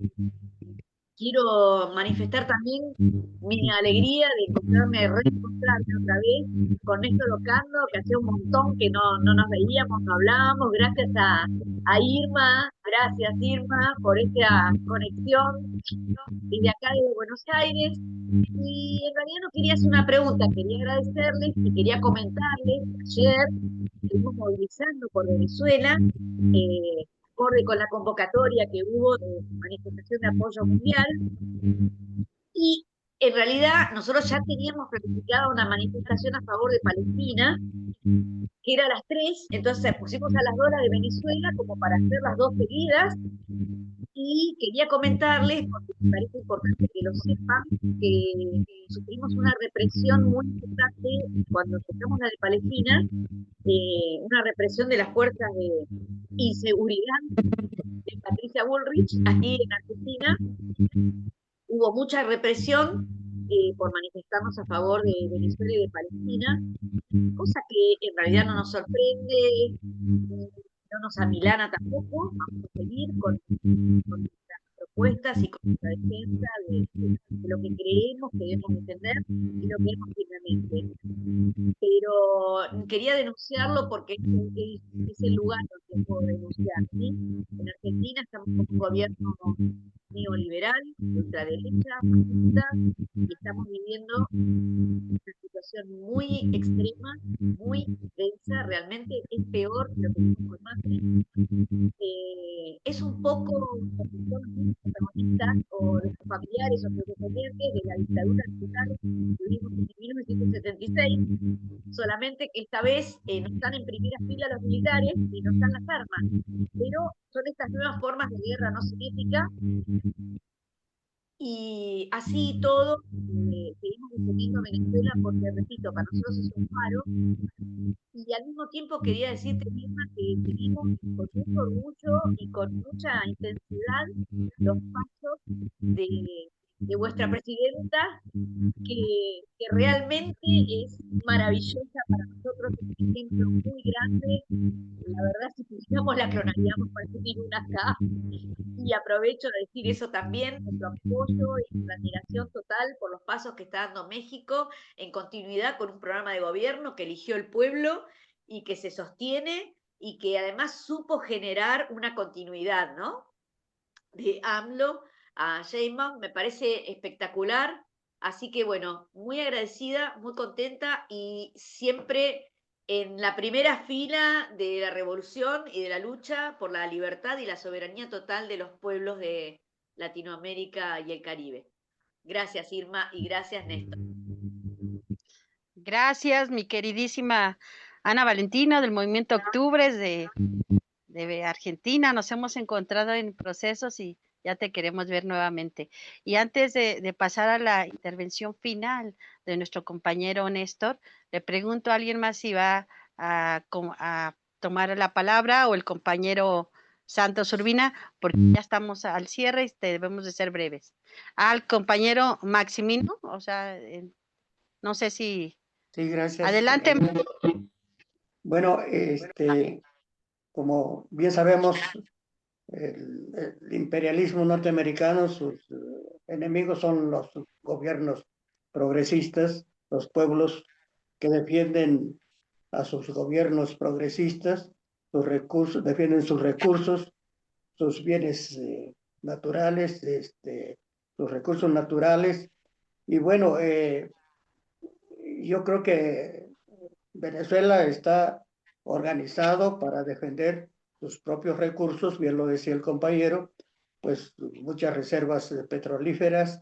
Quiero manifestar también mi alegría de reencontrarme otra vez con Néstor Ocando, que hacía un montón que no nos veíamos, no hablábamos, gracias a Irma, gracias Irma por esta conexión desde acá de Buenos Aires. Y en realidad no quería hacer una pregunta, quería agradecerles y quería comentarles. Ayer estuvimos movilizando por Venezuela, acorde con la convocatoria que hubo de manifestación de apoyo mundial, y en realidad nosotros ya teníamos planificado una manifestación a favor de Palestina, que era a las 3, entonces pusimos a las 2 la de Venezuela como para hacer las dos seguidas. Y quería comentarles, porque me parece importante que lo sepan, que sufrimos una represión muy importante cuando empezamos la de Palestina, una represión de las fuerzas de inseguridad de Patricia Bullrich aquí en Argentina. Hubo mucha represión por manifestarnos a favor de Venezuela y de Palestina, cosa que en realidad no nos sorprende, no nos amilana tampoco. Vamos a seguir con nuestras propuestas y con nuestra defensa de lo que creemos que debemos defender y lo creemos firmemente. Pero quería denunciarlo porque es el lugar donde puedo denunciar, ¿sí? En Argentina estamos con un gobierno neoliberal, de ultraderecha, fascista, y estamos viviendo una situación muy extrema, muy densa, realmente es peor de lo que vimos con Macri. Es un poco porque son protagonistas o de sus familiares o sus descendientes de la dictadura militar que vimos en 1976, solamente que esta vez no están en primera fila los militares y no están las armas, pero son estas nuevas formas de guerra no cinética. Y así todo, seguimos defendiendo a Venezuela porque, repito, para nosotros es un faro. Y al mismo tiempo quería decirte, misma, que seguimos con mucho orgullo y con mucha intensidad los pasos de vuestra presidenta, que realmente es maravillosa para nosotros, es un ejemplo muy grande. La verdad, si pudiéramos la clonaríamos para tener una acá. Y aprovecho de decir eso también, nuestro apoyo y nuestra admiración total por los pasos que está dando México en continuidad con un programa de gobierno que eligió el pueblo y que se sostiene y que además supo generar una continuidad, ¿no? De AMLO a Sheinbaum, me parece espectacular. Así que bueno, muy agradecida, muy contenta y siempre en la primera fila de la revolución y de la lucha por la libertad y la soberanía total de los pueblos de Latinoamérica y el Caribe. Gracias, Irma, y gracias, Néstor. Gracias, mi queridísima Ana Valentina del Movimiento Octubres de Argentina. Nos hemos encontrado en procesos y ya te queremos ver nuevamente. Y antes de pasar a la intervención final de nuestro compañero Néstor, le pregunto a alguien más si va a tomar la palabra, o el compañero Santos Urbina, porque ya estamos al cierre y debemos de ser breves. Al compañero Maximino, o sea, no sé si... Sí, gracias. Adelante. Bueno, como bien sabemos, el imperialismo norteamericano, sus enemigos son los gobiernos progresistas, los pueblos que defienden a sus gobiernos progresistas, sus recursos, defienden sus recursos, sus bienes naturales, sus recursos naturales. Y bueno, yo creo que Venezuela está organizado para defender sus propios recursos, bien lo decía el compañero, pues muchas reservas petrolíferas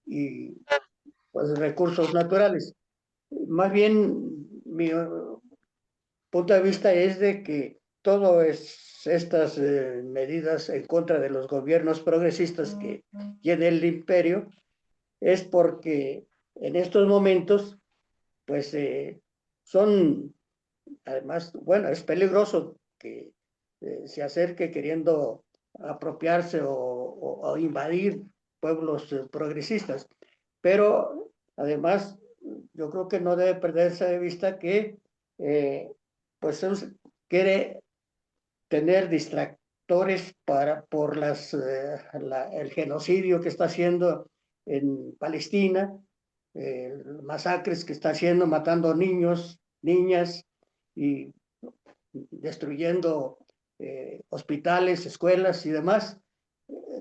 y pues recursos naturales. Más bien, mi punto de vista es de que todas estas medidas en contra de los gobiernos progresistas que tiene el imperio es porque en estos momentos, pues son, además, bueno, es peligroso que se acerque queriendo apropiarse o invadir pueblos progresistas, pero además yo creo que no debe perderse de vista que pues quiere tener distractores por el genocidio que está haciendo en Palestina, masacres que está haciendo, matando niños, niñas y destruyendo hospitales, escuelas y demás.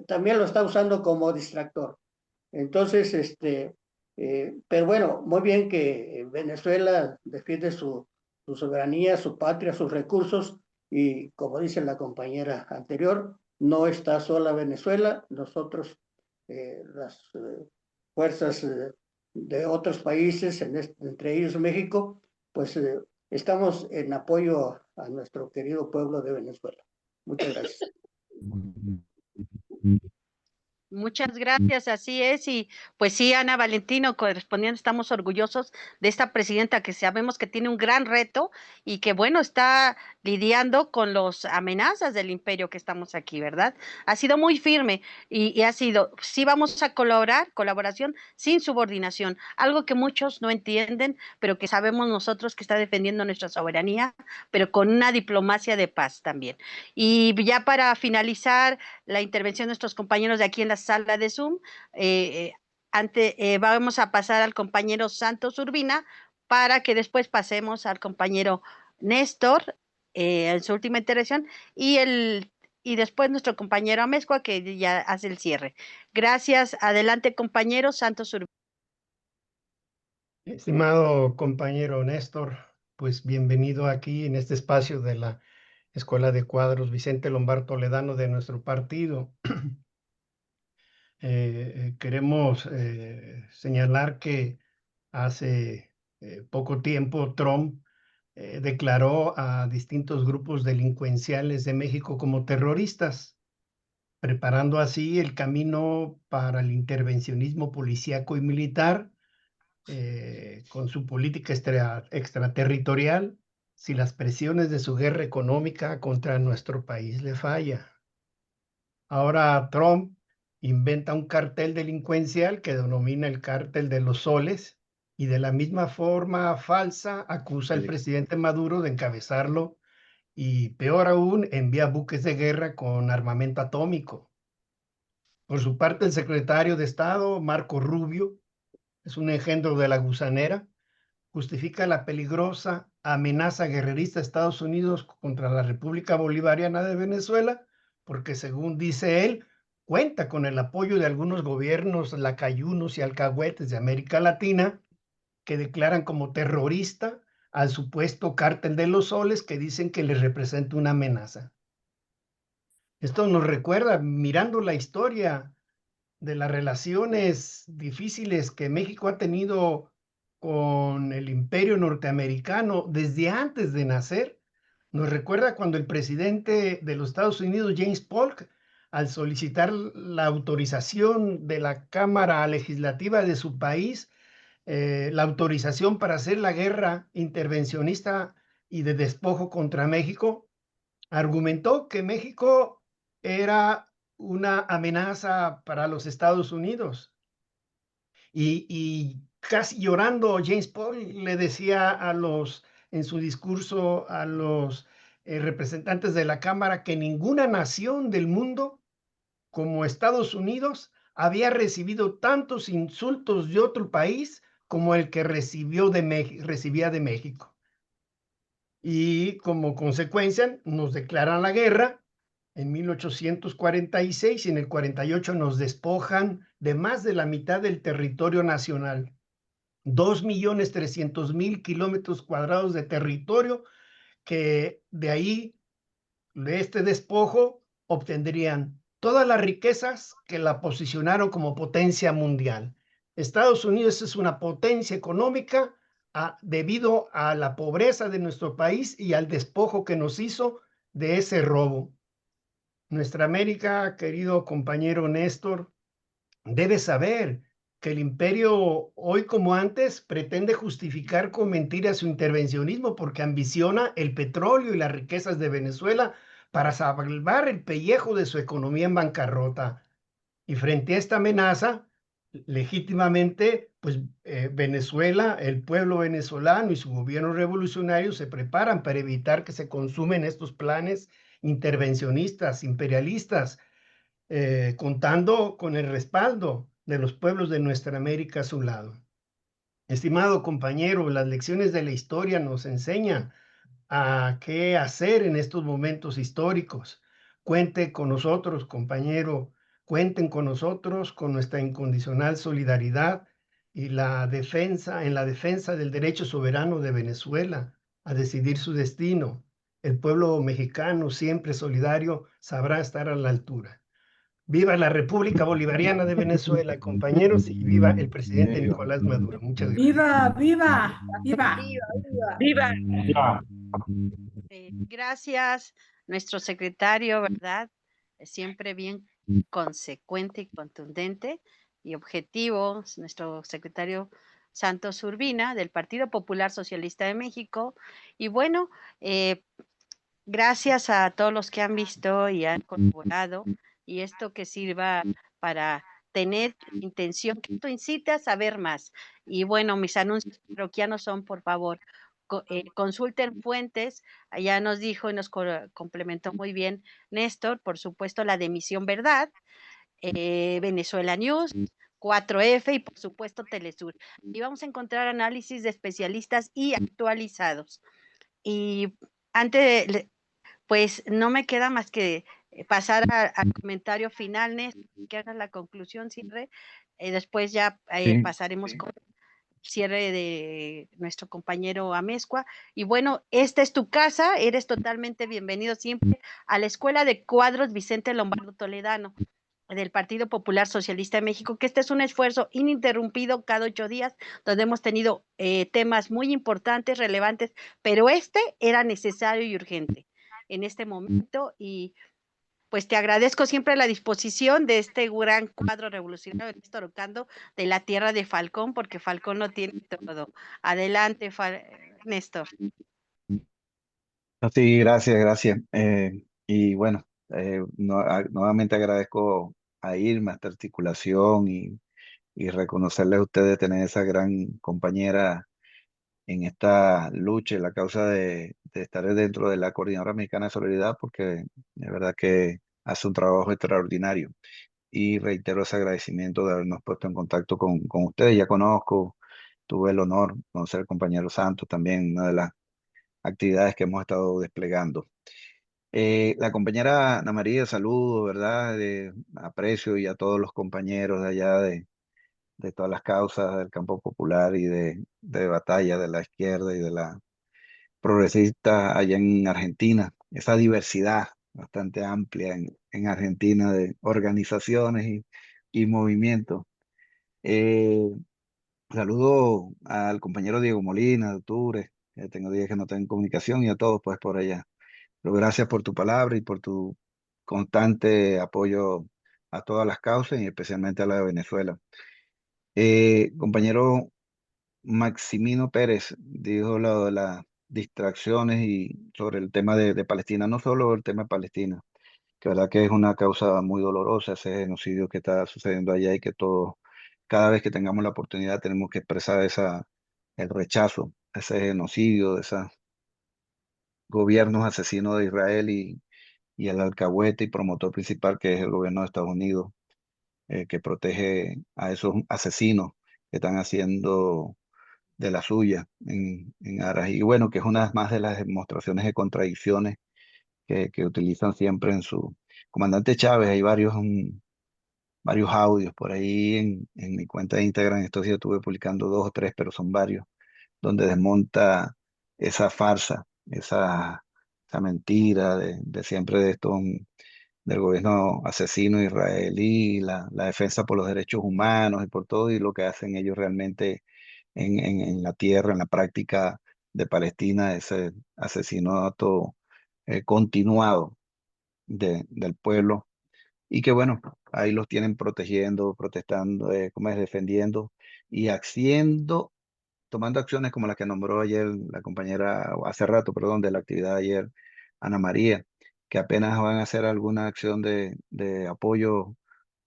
También lo está usando como distractor. Entonces, pero bueno, muy bien que Venezuela defiende su soberanía, su patria, sus recursos, y como dice la compañera anterior, no está sola Venezuela, nosotros, las fuerzas de otros países, entre ellos México, pues estamos en apoyo a nuestro querido pueblo de Venezuela. Muchas gracias. Muchas gracias, así es. Y pues sí, Ana Valentino, correspondiendo, estamos orgullosos de esta presidenta que sabemos que tiene un gran reto y que, bueno, está lidiando con las amenazas del imperio que estamos aquí, ¿verdad? Ha sido muy firme y ha sido, sí vamos a colaboración sin subordinación, algo que muchos no entienden, pero que sabemos nosotros que está defendiendo nuestra soberanía, pero con una diplomacia de paz también. Y ya para finalizar la intervención de nuestros compañeros de aquí en la sala de Zoom. Vamos a pasar al compañero Santos Urbina para que después pasemos al compañero Néstor en su última intervención y después nuestro compañero Amezcua que ya hace el cierre. Gracias. Adelante, compañero Santos Urbina. Estimado compañero Néstor, pues bienvenido aquí en este espacio de la Escuela de Cuadros Vicente Lombard Toledano de nuestro partido. Queremos señalar que hace poco tiempo Trump declaró a distintos grupos delincuenciales de México como terroristas, preparando así el camino para el intervencionismo policíaco y militar con su política extraterritorial si las presiones de su guerra económica contra nuestro país le falla. Ahora Trump inventa un cartel delincuencial que denomina el cártel de los soles y de la misma forma falsa acusa al presidente Maduro de encabezarlo y peor aún envía buques de guerra con armamento atómico. Por su parte, el secretario de Estado, Marco Rubio, es un engendro de la gusanera, justifica la peligrosa amenaza guerrerista de Estados Unidos contra la República Bolivariana de Venezuela, porque según dice él, cuenta con el apoyo de algunos gobiernos lacayunos y alcahuetes de América Latina que declaran como terrorista al supuesto cártel de los soles que dicen que les representa una amenaza. Esto nos recuerda, mirando la historia de las relaciones difíciles que México ha tenido con el imperio norteamericano desde antes de nacer, nos recuerda cuando el presidente de los Estados Unidos, James Polk, al solicitar la autorización de la Cámara Legislativa de su país, la autorización para hacer la guerra intervencionista y de despojo contra México, argumentó que México era una amenaza para los Estados Unidos. Y casi llorando, James Paul le decía en su discurso a los representantes de la Cámara que ninguna nación del mundo como Estados Unidos había recibido tantos insultos de otro país como el que recibía de México. Y como consecuencia nos declaran la guerra en 1846 y en el 48 nos despojan de más de la mitad del territorio nacional. 2.300.000 kilómetros cuadrados de territorio que de ahí de este despojo obtendrían todas las riquezas que la posicionaron como potencia mundial. Estados Unidos es una potencia económica debido a la pobreza de nuestro país y al despojo que nos hizo de ese robo. Nuestra América, querido compañero Néstor, debe saber que el imperio, hoy como antes, pretende justificar con mentiras su intervencionismo porque ambiciona el petróleo y las riquezas de Venezuela para salvar el pellejo de su economía en bancarrota. Y frente a esta amenaza, legítimamente, pues Venezuela, el pueblo venezolano y su gobierno revolucionario se preparan para evitar que se consumen estos planes intervencionistas, imperialistas, contando con el respaldo de los pueblos de nuestra América a su lado. Estimado compañero, las lecciones de la historia nos enseñan a qué hacer en estos momentos históricos. Cuente con nosotros, compañero, cuenten con nosotros, con nuestra incondicional solidaridad y en la defensa del derecho soberano de Venezuela a decidir su destino. El pueblo mexicano, siempre solidario, sabrá estar a la altura. Viva la República Bolivariana de Venezuela, compañeros, y viva el presidente Nicolás Maduro. Muchas gracias. ¡Viva, viva, viva! ¡Viva! Gracias, nuestro secretario, ¿verdad? Siempre bien consecuente y contundente y objetivo, nuestro secretario Santos Urbina, del Partido Popular Socialista de México. Y bueno, gracias a todos los que han visto y han colaborado, y esto que sirva para tener intención, que esto incite a saber más. Y bueno, mis anuncios parroquianos son, por favor, consulten fuentes. Allá nos dijo y nos complementó muy bien Néstor, por supuesto, la de Misión Verdad, Venezuela News, 4F y por supuesto Telesur. Y vamos a encontrar análisis de especialistas y actualizados. Y antes, pues no me queda más que pasar al comentario final, Néstor, que hagas la conclusión, cierre. Después ya pasaremos con cierre de nuestro compañero Amezcua. Y bueno, esta es tu casa, eres totalmente bienvenido siempre a la Escuela de Cuadros Vicente Lombardo Toledano del Partido Popular Socialista de México, que este es un esfuerzo ininterrumpido cada 8 días, donde hemos tenido temas muy importantes, relevantes, pero este era necesario y urgente en este momento. Y pues te agradezco siempre la disposición de este gran cuadro revolucionario de Néstor Ocando de la tierra de Falcón, porque Falcón lo tiene todo. Adelante, Néstor. Sí, gracias, gracias. Y bueno, nuevamente agradezco a Irma esta articulación y reconocerle a ustedes tener esa gran compañera en esta lucha y la causa de estar dentro de la Coordinadora Mexicana de Solidaridad, porque de verdad que hace un trabajo extraordinario. Y reitero ese agradecimiento de habernos puesto en contacto con ustedes. Ya conozco, tuve el honor de conocer al compañero Santos también, una de las actividades que hemos estado desplegando. La compañera Ana María, saludo, ¿verdad? Aprecio y a todos los compañeros de allá de todas las causas del campo popular y de batalla de la izquierda y de la progresista allá en Argentina. Esa diversidad bastante amplia en Argentina de organizaciones y movimientos. Eh, Saludo al compañero Diego Molina, de Octubre, que tengo días que no tengo comunicación, y a todos pues por allá. Pero gracias por tu palabra y por tu constante apoyo a todas las causas y especialmente a la de Venezuela. Compañero Maximino Pérez dijo lo de las distracciones y sobre el tema de Palestina, no solo el tema de Palestina, que verdad que es una causa muy dolorosa ese genocidio que está sucediendo allá y que todos, cada vez que tengamos la oportunidad, tenemos que expresar el rechazo a ese genocidio, de esos gobiernos asesinos de Israel y el alcahuete y promotor principal que es el gobierno de Estados Unidos, que protege a esos asesinos que están haciendo de la suya en aras. Y bueno, que es una más de las demostraciones de contradicciones que utilizan siempre en su... Comandante Chávez, hay varios audios por ahí en mi cuenta de Instagram. Estos días estuve publicando 2 o 3, pero son varios, donde desmonta esa farsa, ese esa mentira de siempre de esto, del gobierno asesino israelí, la defensa por los derechos humanos y por todo, y lo que hacen ellos realmente en la tierra, en la práctica de Palestina, ese asesinato continuado del pueblo, y que bueno, ahí los tienen protegiendo, protestando, como es, defendiendo y haciendo, tomando acciones como las que nombró ayer la compañera, o hace rato, perdón, de la actividad de ayer, Ana María, que apenas van a hacer alguna acción de apoyo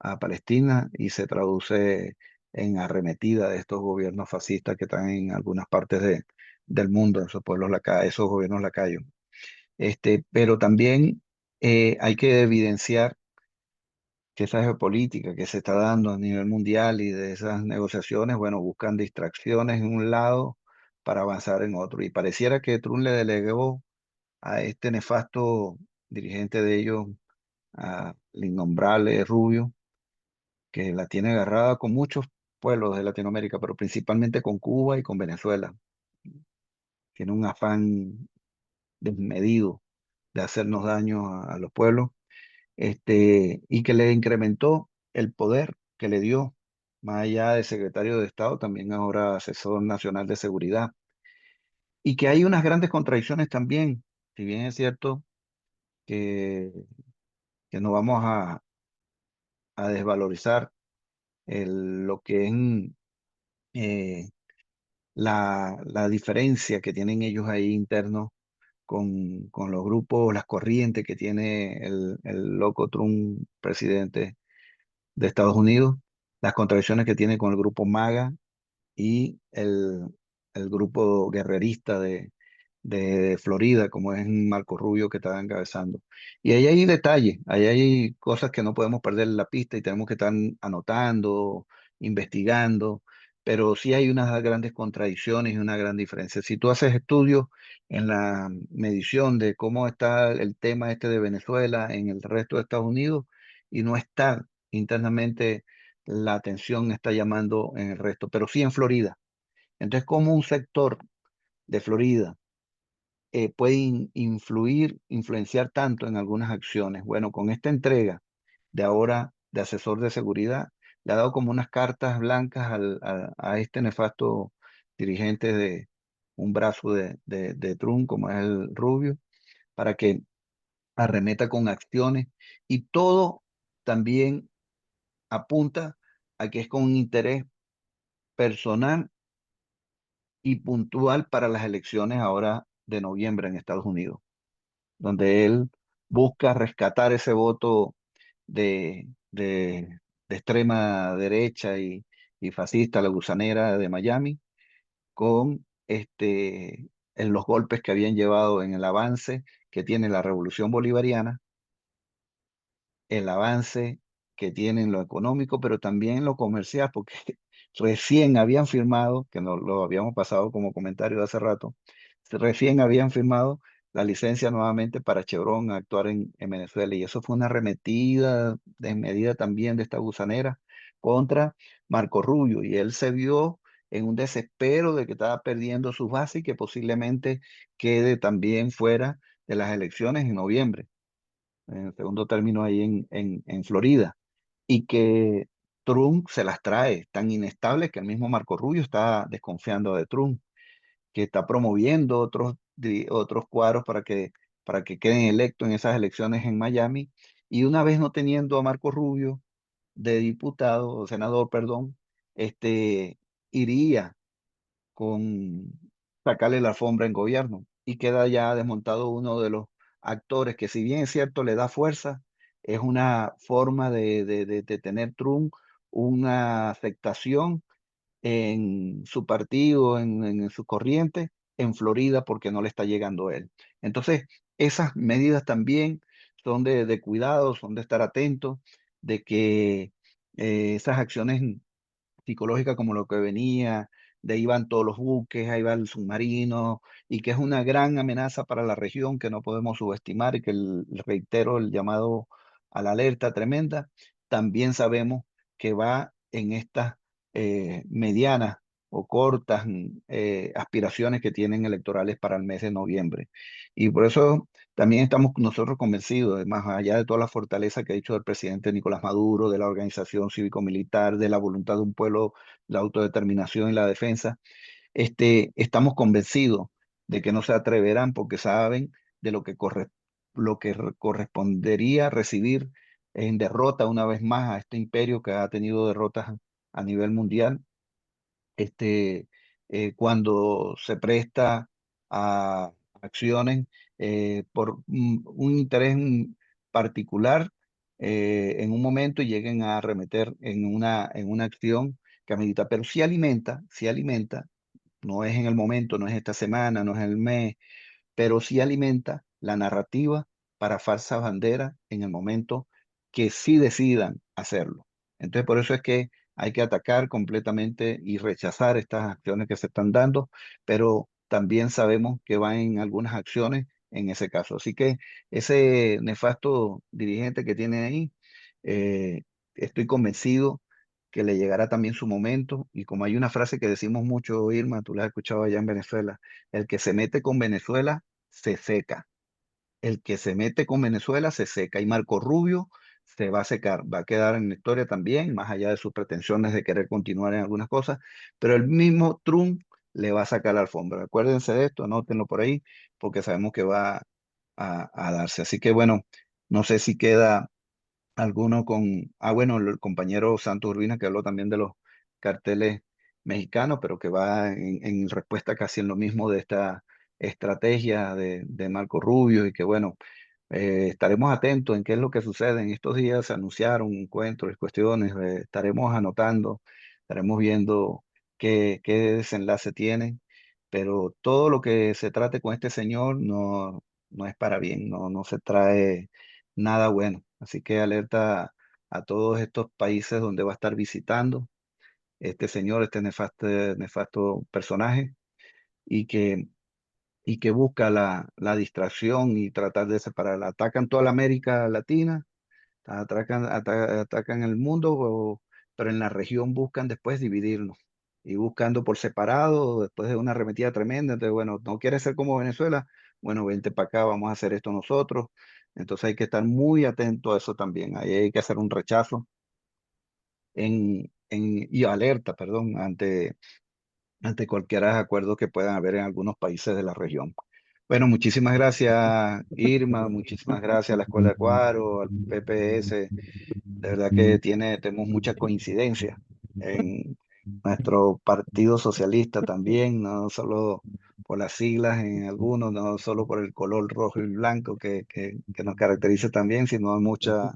a Palestina y se traduce en arremetida de estos gobiernos fascistas que están en algunas partes del mundo, esos pueblos, esos gobiernos lacayos. Pero también hay que evidenciar que esa geopolítica que se está dando a nivel mundial y de esas negociaciones, bueno, buscan distracciones en un lado para avanzar en otro. Y pareciera que Trump le delegó a este nefasto dirigente de ellos, al innombrable Rubio, que la tiene agarrada con muchos pueblos de Latinoamérica, pero principalmente con Cuba y con Venezuela. Tiene un afán desmedido de hacernos daño a los pueblos, y que le incrementó el poder que le dio, más allá de secretario de Estado, también ahora asesor nacional de seguridad, y que hay unas grandes contradicciones también, si bien es cierto que, que no vamos a desvalorizar lo que es eh, la diferencia que tienen ellos ahí internos con los grupos, las corrientes que tiene el loco Trump, presidente de Estados Unidos, las contradicciones que tiene con el grupo MAGA y el grupo guerrerista de Florida, como es Marco Rubio que está encabezando. Y ahí hay detalles, ahí hay cosas que no podemos perder la pista y tenemos que estar anotando, investigando, pero sí hay unas grandes contradicciones y una gran diferencia. Si tú haces estudios en la medición de cómo está el tema este de Venezuela en el resto de Estados Unidos y no está internamente, la atención está llamando en el resto, pero sí en Florida. Entonces, ¿cómo un sector de Florida puede influenciar tanto en algunas acciones? Bueno, con esta entrega de ahora de asesor de seguridad, le ha dado como unas cartas blancas a este nefasto dirigente de un brazo de Trump, como es el Rubio, para que arremeta con acciones, y todo también apunta a que es con un interés personal y puntual para las elecciones ahora de noviembre en Estados Unidos, donde él busca rescatar ese voto de extrema derecha y fascista, la gusanera de Miami, con en los golpes que habían llevado en el avance que tiene la revolución bolivariana, el avance que tiene en lo económico, pero también en lo comercial, porque recién habían firmado, que no lo habíamos pasado como comentario de hace rato, recién habían firmado la licencia nuevamente para Chevron a actuar en Venezuela, y eso fue una arremetida desmedida también de esta gusanera contra Marco Rubio, y él se vio en un desespero de que estaba perdiendo sus bases y que posiblemente quede también fuera de las elecciones en noviembre, en el segundo término ahí en Florida, y que Trump se las trae tan inestables que el mismo Marco Rubio está desconfiando de Trump, que está promoviendo otros cuadros para que queden electos en esas elecciones en Miami, y una vez no teniendo a Marco Rubio de diputado, o senador, perdón, iría con sacarle la alfombra en gobierno, y queda ya desmontado uno de los actores que, si bien es cierto le da fuerza, es una forma de tener Trump una aceptación en su partido, en su corriente, en Florida, porque no le está llegando él. Entonces, esas medidas también son de cuidado, son de estar atentos, de que esas acciones psicológica como lo que venía, de ahí van todos los buques, ahí va el submarino, y que es una gran amenaza para la región que no podemos subestimar, y que, reitero, el llamado a la alerta tremenda. También sabemos que va en estas medianas o cortas aspiraciones que tienen electorales para el mes de noviembre. Y por eso también estamos nosotros convencidos, más allá de toda la fortaleza que ha dicho el presidente Nicolás Maduro, de la organización cívico-militar, de la voluntad de un pueblo, la autodeterminación y la defensa, estamos convencidos de que no se atreverán porque saben de lo que correspondería recibir en derrota una vez más a este imperio que ha tenido derrotas a nivel mundial, cuando se presta a acciones por un interés particular en un momento y lleguen a arremeter en una acción que amerita, pero sí alimenta, no es en el momento, no es esta semana, no es el mes, pero sí alimenta la narrativa para falsas banderas en el momento que sí decidan hacerlo. Entonces, por eso es que hay que atacar completamente y rechazar estas acciones que se están dando, pero también sabemos que van en algunas acciones en ese caso. Así que ese nefasto dirigente que tiene ahí, eh, estoy convencido que le llegará también su momento. Y como hay una frase que decimos mucho, Irma, tú la has escuchado allá en Venezuela: el que se mete con Venezuela se seca. El que se mete con Venezuela se seca. Y Marco Rubio se va a secar, va a quedar en la historia también, más allá de sus pretensiones de querer continuar en algunas cosas, pero el mismo Trump le va a sacar la alfombra. Acuérdense de esto, anótenlo por ahí, porque sabemos que va a darse. Así que bueno, no sé si queda alguno con, bueno, el compañero Santos Urbina que habló también de los carteles mexicanos, pero que va en respuesta casi en lo mismo de esta estrategia de Marco Rubio y que bueno, estaremos atentos en qué es lo que sucede. En estos días se anunciaron encuentros y cuestiones, estaremos anotando, estaremos viendo qué desenlace tienen, pero todo lo que se trate con este señor no es para bien, no se trae nada bueno. Así que alerta a todos estos países donde va a estar visitando este señor, este nefasto personaje, y que busca la distracción y tratar de separar. Atacan toda la América Latina, atacan el mundo, pero en la región buscan después dividirnos y buscando por separado después de una arremetida tremenda. Entonces, bueno, no quieres ser como Venezuela, bueno, vente para acá, vamos a hacer esto nosotros. Entonces hay que estar muy atento a eso también. Ahí hay que hacer un rechazo y alerta, perdón, ante cualquier acuerdo que puedan haber en algunos países de la región. Bueno, muchísimas gracias, Irma, muchísimas gracias a la Escuela de Cuadro, al PPS. De verdad que tenemos muchas coincidencias en nuestro Partido Socialista también, no solo por las siglas en algunos, no solo por el color rojo y blanco que nos caracteriza también, sino en muchos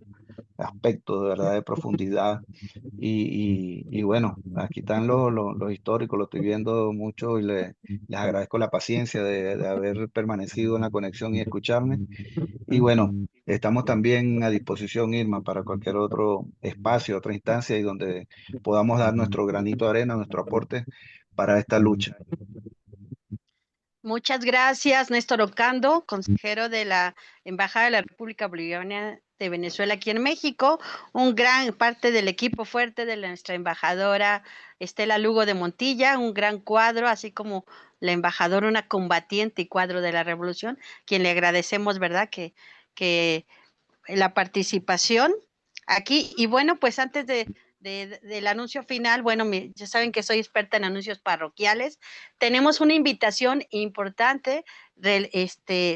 aspectos de verdad de profundidad. Y bueno, aquí están los históricos, lo estoy viendo mucho y les agradezco la paciencia de haber permanecido en la conexión y escucharme. Y bueno, estamos también a disposición, Irma, para cualquier otro espacio, otra instancia y donde podamos dar nuestro granito de arena, nuestro aporte para esta lucha. Muchas gracias, Néstor Ocando, consejero de la Embajada de la República Bolivariana de Venezuela aquí en México, un gran parte del equipo fuerte de nuestra embajadora Estela Lugo de Montilla, un gran cuadro, así como la embajadora, una combatiente y cuadro de la revolución, quien le agradecemos, ¿verdad?, que la participación aquí. Y bueno, pues antes del anuncio final, bueno, ya saben que soy experta en anuncios parroquiales. Tenemos una invitación importante,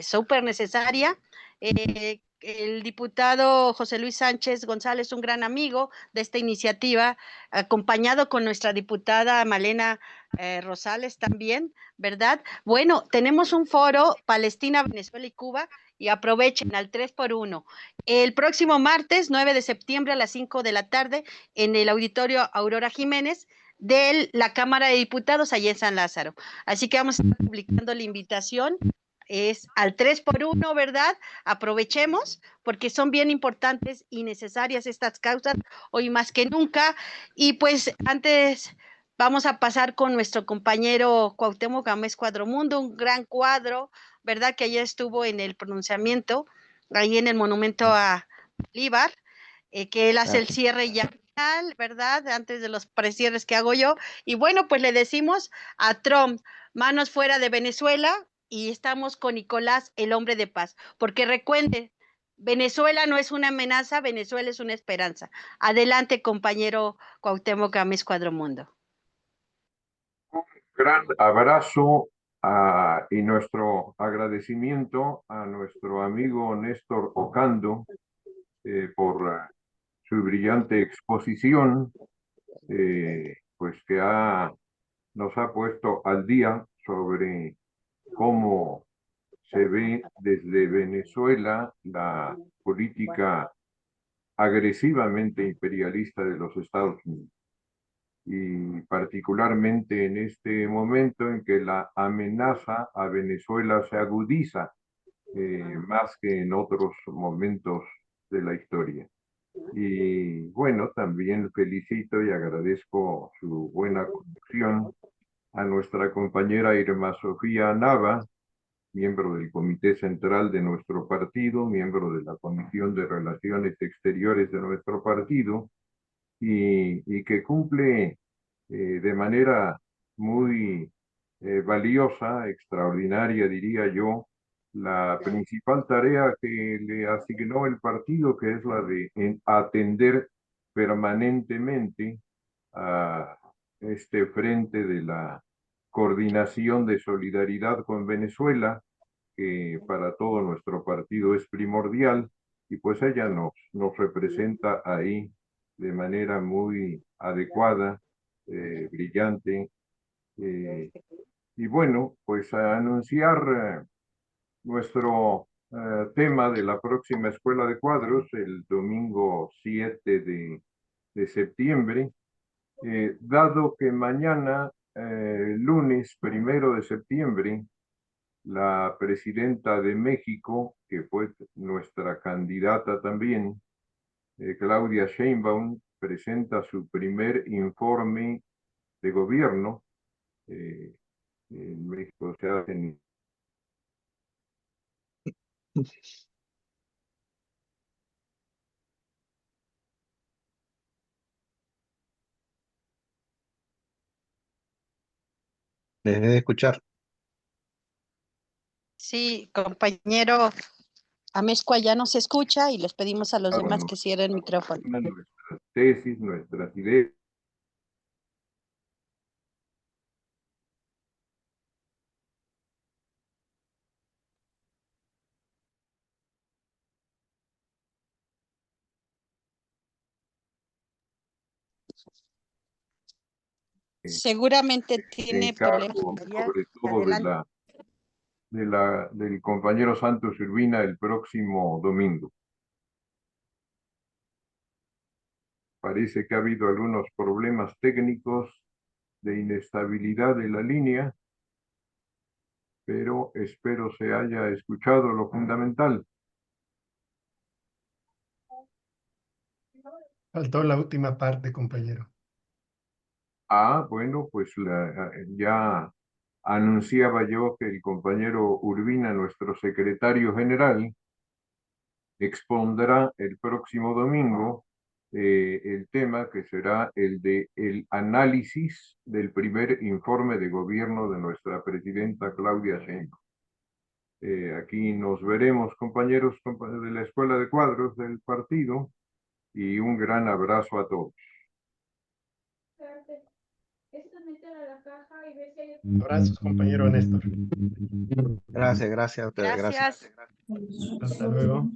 súper necesaria. El diputado José Luis Sánchez González, un gran amigo de esta iniciativa, acompañado con nuestra diputada Malena Rosales también, ¿verdad? Bueno, tenemos un foro Palestina, Venezuela y Cuba, y aprovechen al 3x1. El próximo martes 9 de septiembre a las 5 de la tarde en el auditorio Aurora Jiménez de la Cámara de Diputados allá en San Lázaro. Así que vamos a estar publicando la invitación. Es al 3x1, ¿verdad? Aprovechemos porque son bien importantes y necesarias estas causas hoy más que nunca. Y pues antes vamos a pasar con nuestro compañero Cuauhtémoc Gámez Cuadromundo, un gran cuadro, ¿verdad? Que ayer estuvo en el pronunciamiento, ahí en el monumento a Bolívar, que él hace el cierre ya ¿verdad? Antes de los precierres que hago yo. Y bueno, pues le decimos a Trump, manos fuera de Venezuela, y estamos con Nicolás, el hombre de paz. Porque recuerde, Venezuela no es una amenaza, Venezuela es una esperanza. Adelante, compañero Cuauhtémoc Gámez Cuadromundo. Gran abrazo y nuestro agradecimiento a nuestro amigo Néstor Ocando por su brillante exposición, pues que nos ha puesto al día sobre cómo se ve desde Venezuela la política agresivamente imperialista de los Estados Unidos. Y particularmente en este momento en que la amenaza a Venezuela se agudiza más que en otros momentos de la historia. Y bueno, también felicito y agradezco su buena conducción a nuestra compañera Irma Sofía Nava, miembro del Comité Central de nuestro partido, miembro de la Comisión de Relaciones Exteriores de nuestro partido, y que cumple de manera muy valiosa, extraordinaria, diría yo, la principal tarea que le asignó el partido, que es la de atender permanentemente a este frente de la coordinación de solidaridad con Venezuela, que para todo nuestro partido es primordial, y pues ella nos representa ahí de manera muy adecuada, brillante. Y bueno, pues a anunciar nuestro tema de la próxima Escuela de Cuadros el domingo 7 de septiembre, dado que mañana, lunes 1 de septiembre, la presidenta de México, que fue nuestra candidata también, Claudia Sheinbaum, presenta su primer informe de gobierno. En México se hacen... Dejé de escuchar. Sí, compañero Amezcua ya no se escucha y les pedimos a los demás bueno, que cierren el micrófono. nuestras tesis, nuestras ideas. Seguramente tiene problemas. Encargo, Ya, sobre todo adelante. del compañero Santos Urbina el próximo domingo. Parece que ha habido algunos problemas técnicos de inestabilidad de la línea, pero espero se haya escuchado lo fundamental. Faltó la última parte, compañero. Bueno, pues ya anunciaba yo que el compañero Urbina, nuestro secretario general, expondrá el próximo domingo el tema que será el de el análisis del primer informe de gobierno de nuestra presidenta Claudia Sheinbaum. Aquí nos veremos, compañeros de la Escuela de Cuadros del partido, y un gran abrazo a todos. Abrazos, compañero Néstor. Gracias a ustedes. Gracias. Gracias. Hasta luego.